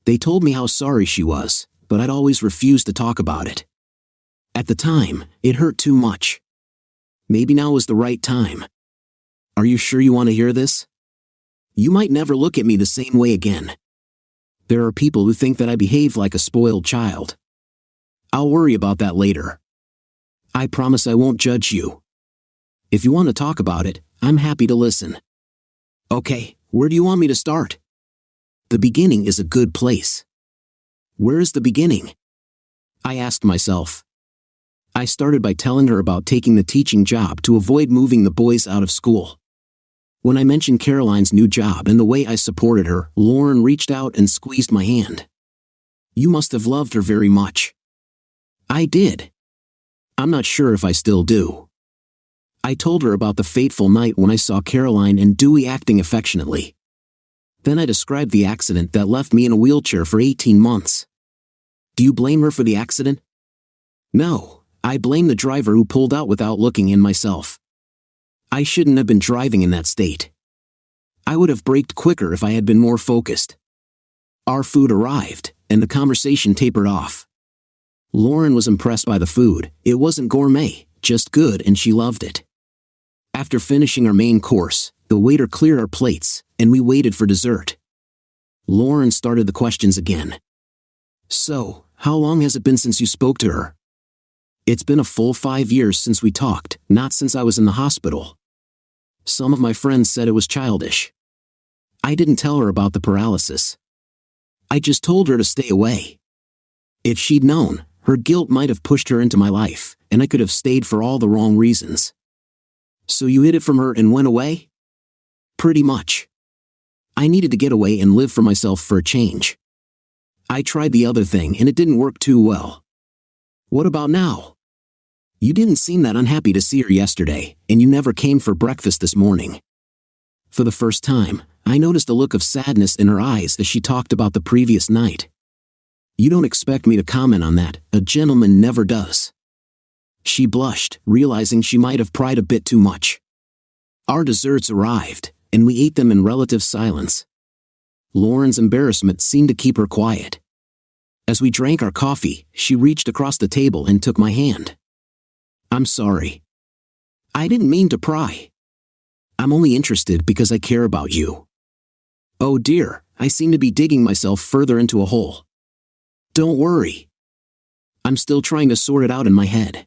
They told me how sorry she was, but I'd always refused to talk about it. At the time, it hurt too much. Maybe now is the right time. Are you sure you want to hear this? You might never look at me the same way again. There are people who think that I behave like a spoiled child. I'll worry about that later. I promise I won't judge you. If you want to talk about it, I'm happy to listen. Okay, where do you want me to start? The beginning is a good place. Where is the beginning? I asked myself. I started by telling her about taking the teaching job to avoid moving the boys out of school. When I mentioned Caroline's new job and the way I supported her, Lauren reached out and squeezed my hand. You must have loved her very much. I did. I'm not sure if I still do. I told her about the fateful night when I saw Caroline and Dewey acting affectionately. Then I described the accident that left me in a wheelchair for 18 months. Do you blame her for the accident? No, I blame the driver who pulled out without looking in myself. I shouldn't have been driving in that state. I would have braked quicker if I had been more focused. Our food arrived, and the conversation tapered off. Lauren was impressed by the food. It wasn't gourmet, just good, and she loved it. After finishing our main course, the waiter cleared our plates, and we waited for dessert. Lauren started the questions again. So, how long has it been since you spoke to her? It's been a full 5 years since we talked, not since I was in the hospital. Some of my friends said it was childish. I didn't tell her about the paralysis. I just told her to stay away. If she'd known, her guilt might have pushed her into my life, and I could have stayed for all the wrong reasons. So you hid it from her and went away? Pretty much. I needed to get away and live for myself for a change. I tried the other thing and it didn't work too well. What about now? You didn't seem that unhappy to see her yesterday, and you never came for breakfast this morning. For the first time, I noticed a look of sadness in her eyes as she talked about the previous night. You don't expect me to comment on that, a gentleman never does. She blushed, realizing she might have pried a bit too much. Our desserts arrived, and we ate them in relative silence. Lauren's embarrassment seemed to keep her quiet. As we drank our coffee, she reached across the table and took my hand. I'm sorry. I didn't mean to pry. I'm only interested because I care about you. Oh dear, I seem to be digging myself further into a hole. Don't worry. I'm still trying to sort it out in my head.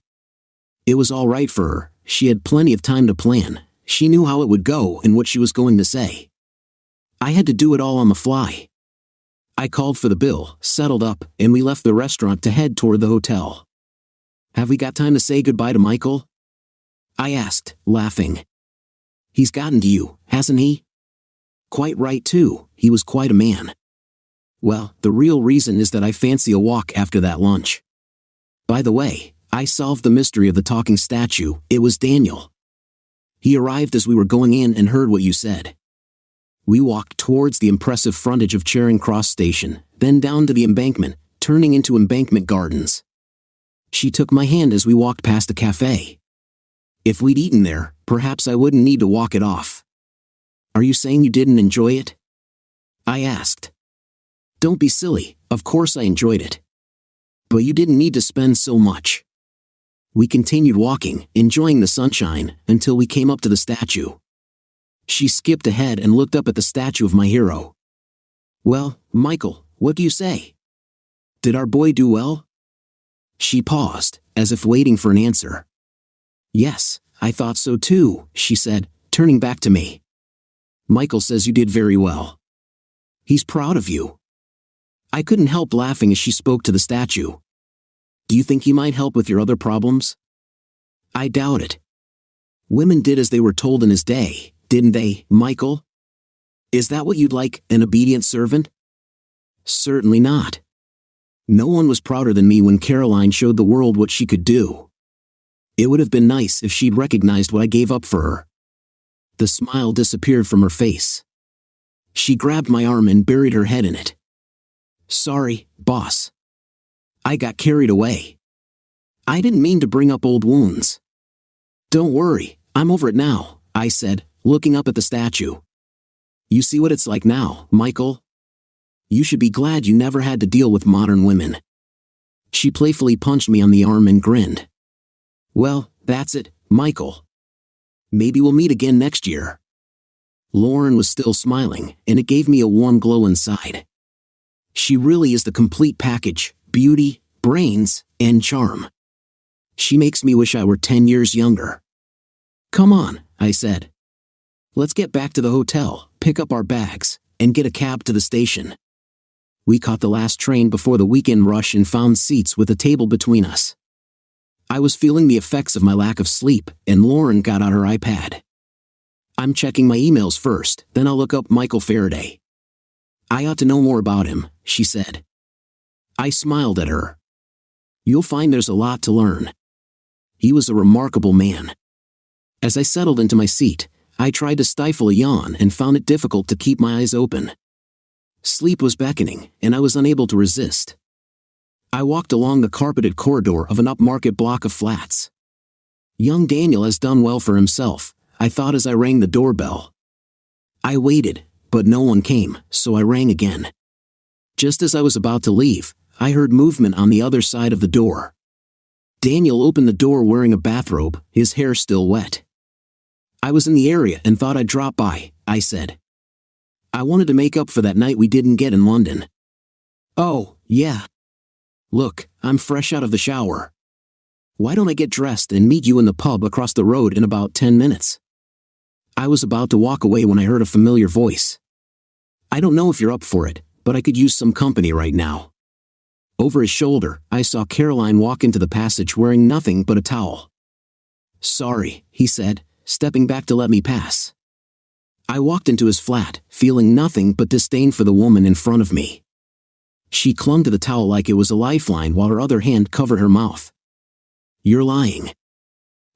It was all right for her, she had plenty of time to plan, she knew how it would go and what she was going to say. I had to do it all on the fly. I called for the bill, settled up, and we left the restaurant to head toward the hotel. Have we got time to say goodbye to Michael? I asked, laughing. He's gotten to you, hasn't he? Quite right too, he was quite a man. Well, the real reason is that I fancy a walk after that lunch. By the way, I solved the mystery of the talking statue, it was Daniel. He arrived as we were going in and heard what you said. We walked towards the impressive frontage of Charing Cross Station, then down to the embankment, turning into Embankment Gardens. She took my hand as we walked past a cafe. If we'd eaten there, perhaps I wouldn't need to walk it off. Are you saying you didn't enjoy it? I asked. Don't be silly, of course I enjoyed it. But you didn't need to spend so much. We continued walking, enjoying the sunshine, until we came up to the statue. She skipped ahead and looked up at the statue of my hero. Well, Michael, what do you say? Did our boy do well? She paused, as if waiting for an answer. Yes, I thought so too, she said, turning back to me. Michael says you did very well. He's proud of you. I couldn't help laughing as she spoke to the statue. Do you think he might help with your other problems? I doubt it. Women did as they were told in his day, didn't they, Michael? Is that what you'd like, an obedient servant? Certainly not. No one was prouder than me when Caroline showed the world what she could do. It would have been nice if she'd recognized what I gave up for her. The smile disappeared from her face. She grabbed my arm and buried her head in it. Sorry, boss. I got carried away. I didn't mean to bring up old wounds. Don't worry, I'm over it now, I said, looking up at the statue. You see what it's like now, Michael? You should be glad you never had to deal with modern women. She playfully punched me on the arm and grinned. Well, that's it, Michael. Maybe we'll meet again next year. Lauren was still smiling, and it gave me a warm glow inside. She really is the complete package: beauty, brains, and charm. She makes me wish I were 10 years younger. Come on, I said. Let's get back to the hotel, pick up our bags, and get a cab to the station. We caught the last train before the weekend rush and found seats with a table between us. I was feeling the effects of my lack of sleep, and Lauren got out her iPad. I'm checking my emails first, then I'll look up Michael Faraday. I ought to know more about him, she said. I smiled at her. You'll find there's a lot to learn. He was a remarkable man. As I settled into my seat, I tried to stifle a yawn and found it difficult to keep my eyes open. Sleep was beckoning, and I was unable to resist. I walked along the carpeted corridor of an upmarket block of flats. Young Daniel has done well for himself, I thought as I rang the doorbell. I waited, but no one came, so I rang again. Just as I was about to leave, I heard movement on the other side of the door. Daniel opened the door wearing a bathrobe, his hair still wet. I was in the area and thought I'd drop by, I said. I wanted to make up for that night we didn't get in London. Oh, yeah. Look, I'm fresh out of the shower. Why don't I get dressed and meet you in the pub across the road in about 10 minutes? I was about to walk away when I heard a familiar voice. I don't know if you're up for it, but I could use some company right now. Over his shoulder, I saw Caroline walk into the passage wearing nothing but a towel. Sorry, he said, stepping back to let me pass. I walked into his flat, feeling nothing but disdain for the woman in front of me. She clung to the towel like it was a lifeline while her other hand covered her mouth. You're lying.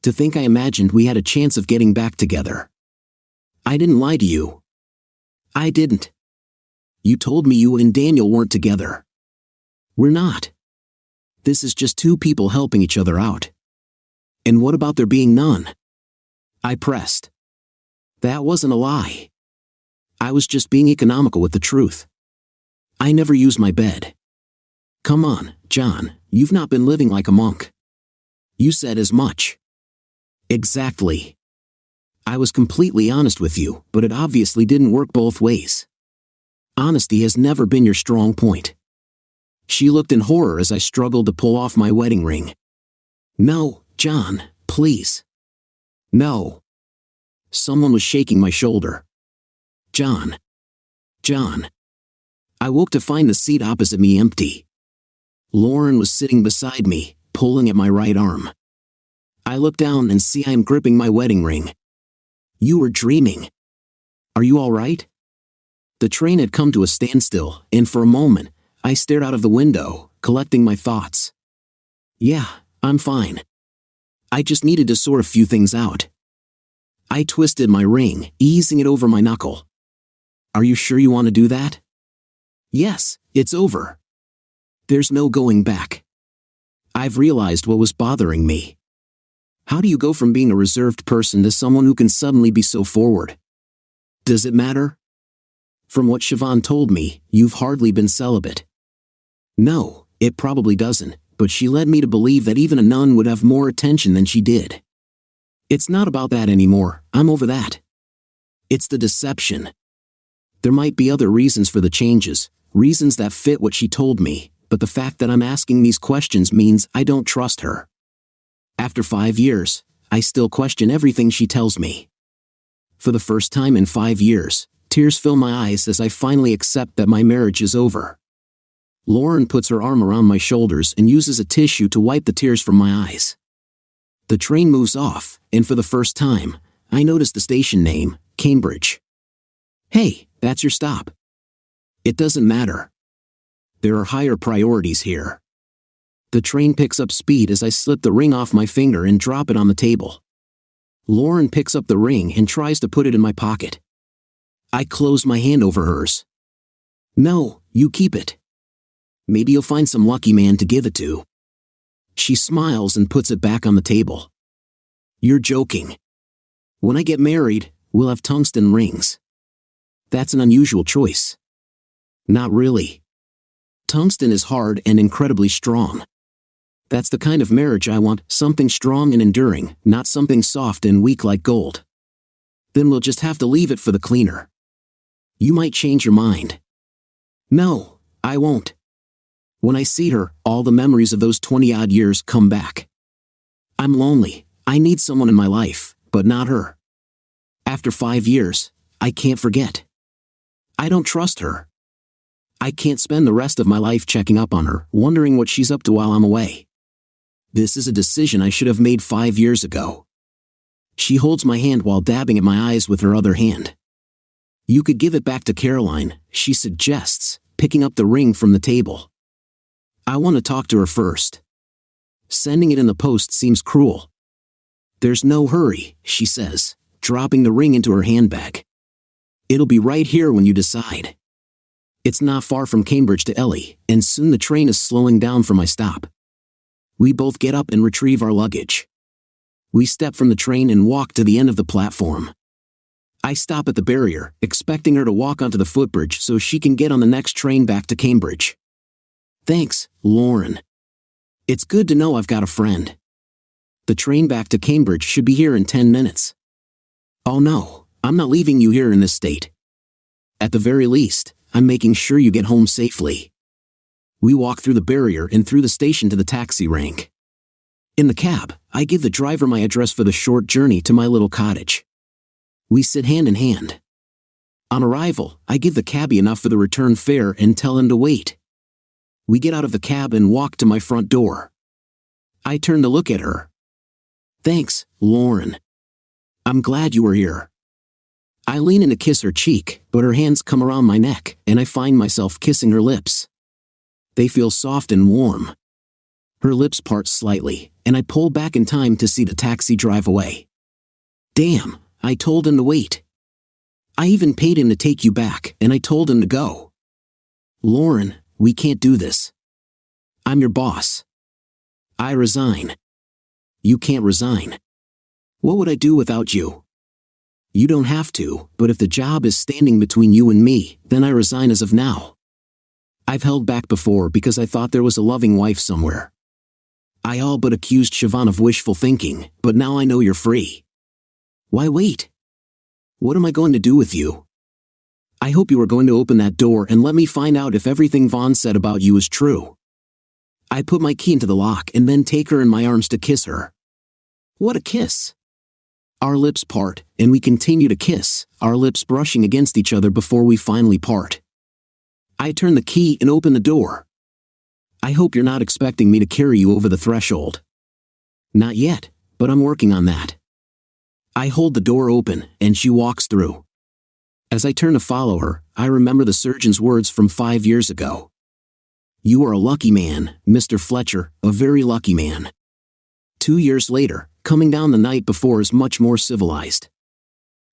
To think I imagined we had a chance of getting back together. I didn't lie to you. I didn't. You told me you and Daniel weren't together. We're not. This is just two people helping each other out. And what about there being none? I pressed. That wasn't a lie. I was just being economical with the truth. I never use my bed. Come on, John, you've not been living like a monk. You said as much. Exactly. I was completely honest with you, but it obviously didn't work both ways. Honesty has never been your strong point. She looked in horror as I struggled to pull off my wedding ring. No, John, please. No. Someone was shaking my shoulder. John. John. I woke to find the seat opposite me empty. Lauren was sitting beside me, pulling at my right arm. I look down and see I am gripping my wedding ring. You were dreaming. Are you all right? The train had come to a standstill, and for a moment, I stared out of the window, collecting my thoughts. Yeah, I'm fine. I just needed to sort a few things out. I twisted my ring, easing it over my knuckle. Are you sure you want to do that? Yes, it's over. There's no going back. I've realized what was bothering me. How do you go from being a reserved person to someone who can suddenly be so forward? Does it matter? From what Siobhan told me, you've hardly been celibate. No, it probably doesn't, but she led me to believe that even a nun would have more attention than she did. It's not about that anymore, I'm over that. It's the deception. There might be other reasons for the changes, reasons that fit what she told me, but the fact that I'm asking these questions means I don't trust her. After 5 years, I still question everything she tells me. For the first time in 5 years, tears fill my eyes as I finally accept that my marriage is over. Lauren puts her arm around my shoulders and uses a tissue to wipe the tears from my eyes. The train moves off, and for the first time, I notice the station name, Cambridge. Hey, that's your stop. It doesn't matter. There are higher priorities here. The train picks up speed as I slip the ring off my finger and drop it on the table. Lauren picks up the ring and tries to put it in my pocket. I close my hand over hers. No, you keep it. Maybe you'll find some lucky man to give it to. She smiles and puts it back on the table. You're joking. When I get married, we'll have tungsten rings. That's an unusual choice. Not really. Tungsten is hard and incredibly strong. That's the kind of marriage I want, something strong and enduring, not something soft and weak like gold. Then we'll just have to leave it for the cleaner. You might change your mind. No, I won't. When I see her, all the memories of those 20-odd years come back. I'm lonely. I need someone in my life, but not her. After 5 years, I can't forget. I don't trust her. I can't spend the rest of my life checking up on her, wondering what she's up to while I'm away. This is a decision I should have made 5 years ago. She holds my hand while dabbing at my eyes with her other hand. You could give it back to Caroline, she suggests, picking up the ring from the table. I want to talk to her first. Sending it in the post seems cruel. There's no hurry, she says, dropping the ring into her handbag. It'll be right here when you decide. It's not far from Cambridge to Ellie, and soon the train is slowing down for my stop. We both get up and retrieve our luggage. We step from the train and walk to the end of the platform. I stop at the barrier, expecting her to walk onto the footbridge so she can get on the next train back to Cambridge. Thanks, Lauren. It's good to know I've got a friend. The train back to Cambridge should be here in 10 minutes. Oh no, I'm not leaving you here in this state. At the very least, I'm making sure you get home safely. We walk through the barrier and through the station to the taxi rank. In the cab, I give the driver my address for the short journey to my little cottage. We sit hand in hand. On arrival, I give the cabbie enough for the return fare and tell him to wait. We get out of the cab and walk to my front door. I turn to look at her. Thanks, Lauren. I'm glad you were here. I lean in to kiss her cheek, but her hands come around my neck, and I find myself kissing her lips. They feel soft and warm. Her lips part slightly, and I pull back in time to see the taxi drive away. Damn, I told him to wait. I even paid him to take you back, and I told him to go. Lauren, we can't do this. I'm your boss. I resign. You can't resign. What would I do without you? You don't have to, but if the job is standing between you and me, then I resign as of now. I've held back before because I thought there was a loving wife somewhere. I all but accused Siobhan of wishful thinking, but now I know you're free. Why wait? What am I going to do with you? I hope you are going to open that door and let me find out if everything Vaughn said about you is true. I put my key into the lock and then take her in my arms to kiss her. What a kiss! Our lips part, and we continue to kiss, our lips brushing against each other before we finally part. I turn the key and open the door. I hope you're not expecting me to carry you over the threshold. Not yet, but I'm working on that. I hold the door open, and she walks through. As I turn to follow her, I remember the surgeon's words from 5 years ago. You are a lucky man, Mr. Fletcher, a very lucky man. 2 years later, coming down the night before is much more civilized.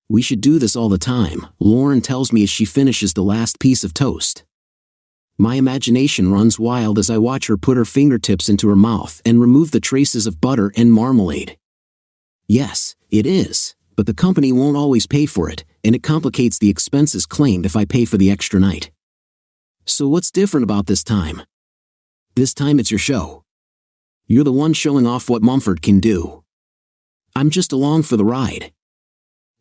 We should do this all the time, Lauren tells me as she finishes the last piece of toast. My imagination runs wild as I watch her put her fingertips into her mouth and remove the traces of butter and marmalade. Yes, it is, but the company won't always pay for it, and it complicates the expenses claimed if I pay for the extra night. So what's different about this time? This time it's your show. You're the one showing off what Mumford can do. I'm just along for the ride.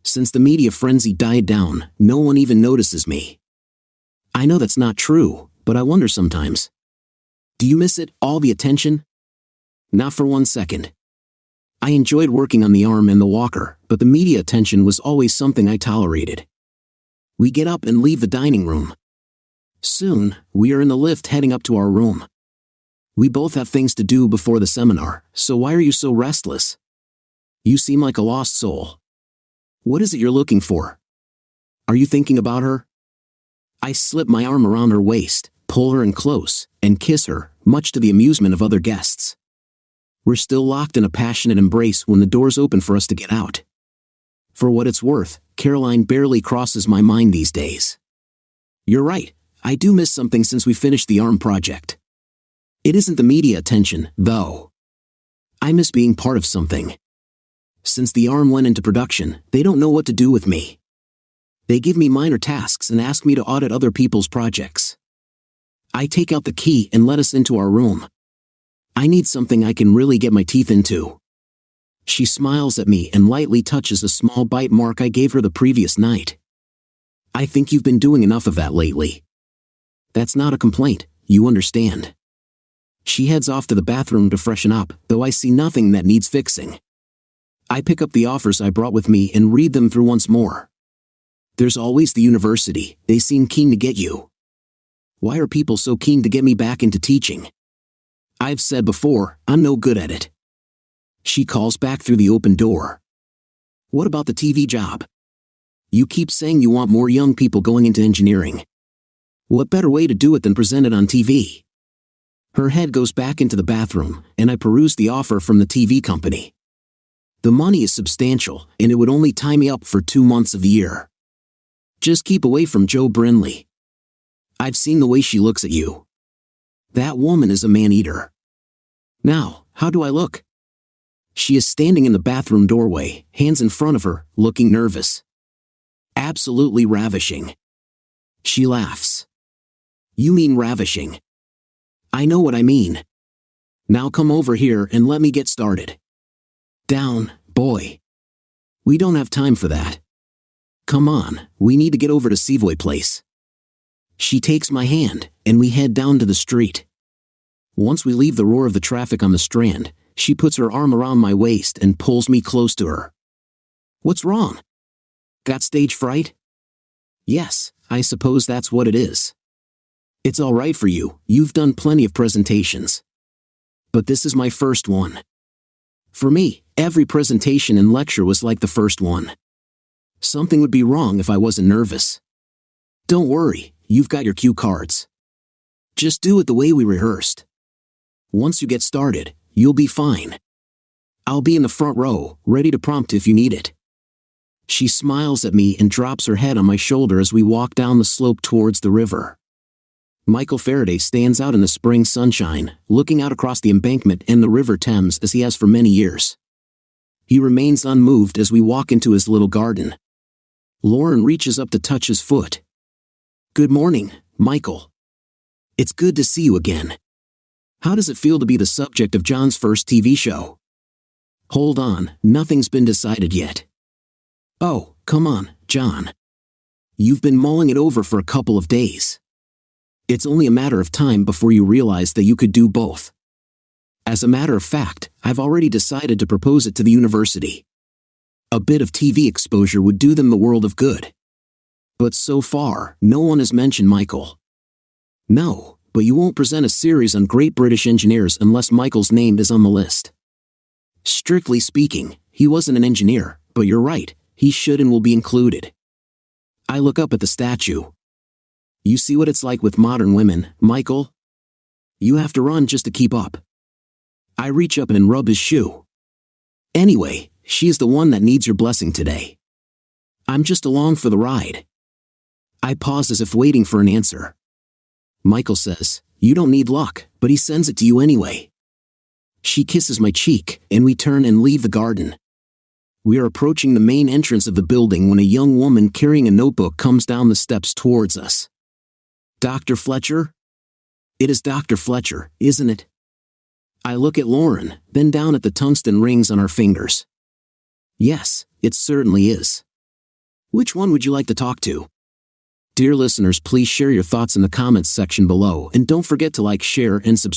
Since the media frenzy died down, no one even notices me. I know that's not true, but I wonder sometimes. Do you miss it, all the attention? Not for 1 second. I enjoyed working on the arm and the walker, but the media attention was always something I tolerated. We get up and leave the dining room. Soon, we are in the lift heading up to our room. We both have things to do before the seminar, so why are you so restless? You seem like a lost soul. What is it you're looking for? Are you thinking about her? I slip my arm around her waist, pull her in close, and kiss her, much to the amusement of other guests. We're still locked in a passionate embrace when the doors open for us to get out. For what it's worth, Caroline barely crosses my mind these days. You're right, I do miss something since we finished the ARM project. It isn't the media attention, though. I miss being part of something. Since the ARM went into production, they don't know what to do with me. They give me minor tasks and ask me to audit other people's projects. I take out the key and let us into our room. I need something I can really get my teeth into. She smiles at me and lightly touches a small bite mark I gave her the previous night. I think you've been doing enough of that lately. That's not a complaint, you understand. She heads off to the bathroom to freshen up, though I see nothing that needs fixing. I pick up the offers I brought with me and read them through once more. There's always the university, they seem keen to get you. Why are people so keen to get me back into teaching? I've said before, I'm no good at it. She calls back through the open door. What about the TV job? You keep saying you want more young people going into engineering. What better way to do it than present it on TV? Her head goes back into the bathroom, and I peruse the offer from the TV company. The money is substantial, and it would only tie me up for 2 months of the year. Just keep away from Joe Brinley. I've seen the way she looks at you. That woman is a man-eater. Now, how do I look? She is standing in the bathroom doorway, hands in front of her, looking nervous. Absolutely ravishing. She laughs. You mean ravishing? I know what I mean. Now come over here and let me get started. Down, boy. We don't have time for that. Come on, we need to get over to Savoy Place. She takes my hand, and we head down to the street. Once we leave the roar of the traffic on the Strand, she puts her arm around my waist and pulls me close to her. What's wrong? Got stage fright? Yes, I suppose that's what it is. It's all right for you, you've done plenty of presentations. But this is my first one. For me, every presentation and lecture was like the first one. Something would be wrong if I wasn't nervous. Don't worry, you've got your cue cards. Just do it the way we rehearsed. Once you get started, you'll be fine. I'll be in the front row, ready to prompt if you need it. She smiles at me and drops her head on my shoulder as we walk down the slope towards the river. Michael Faraday stands out in the spring sunshine, looking out across the embankment and the River Thames as he has for many years. He remains unmoved as we walk into his little garden. Lauren reaches up to touch his foot. Good morning, Michael. It's good to see you again. How does it feel to be the subject of John's first TV show? Hold on, nothing's been decided yet. Oh, come on, John. You've been mulling it over for a couple of days. It's only a matter of time before you realize that you could do both. As a matter of fact, I've already decided to propose it to the university. A bit of TV exposure would do them the world of good. But so far, no one has mentioned Michael. No, but you won't present a series on great British engineers unless Michael's name is on the list. Strictly speaking, he wasn't an engineer, but you're right, he should and will be included. I look up at the statue. You see what it's like with modern women, Michael? You have to run just to keep up. I reach up and rub his shoe. Anyway, she is the one that needs your blessing today. I'm just along for the ride. I pause as if waiting for an answer. Michael says, you don't need luck, but he sends it to you anyway. She kisses my cheek, and we turn and leave the garden. We are approaching the main entrance of the building when a young woman carrying a notebook comes down the steps towards us. Dr. Fletcher? It is Dr. Fletcher, isn't it? I look at Lauren, then down at the tungsten rings on our fingers. Yes, it certainly is. Which one would you like to talk to? Dear listeners, please share your thoughts in the comments section below and don't forget to like, share, and subscribe.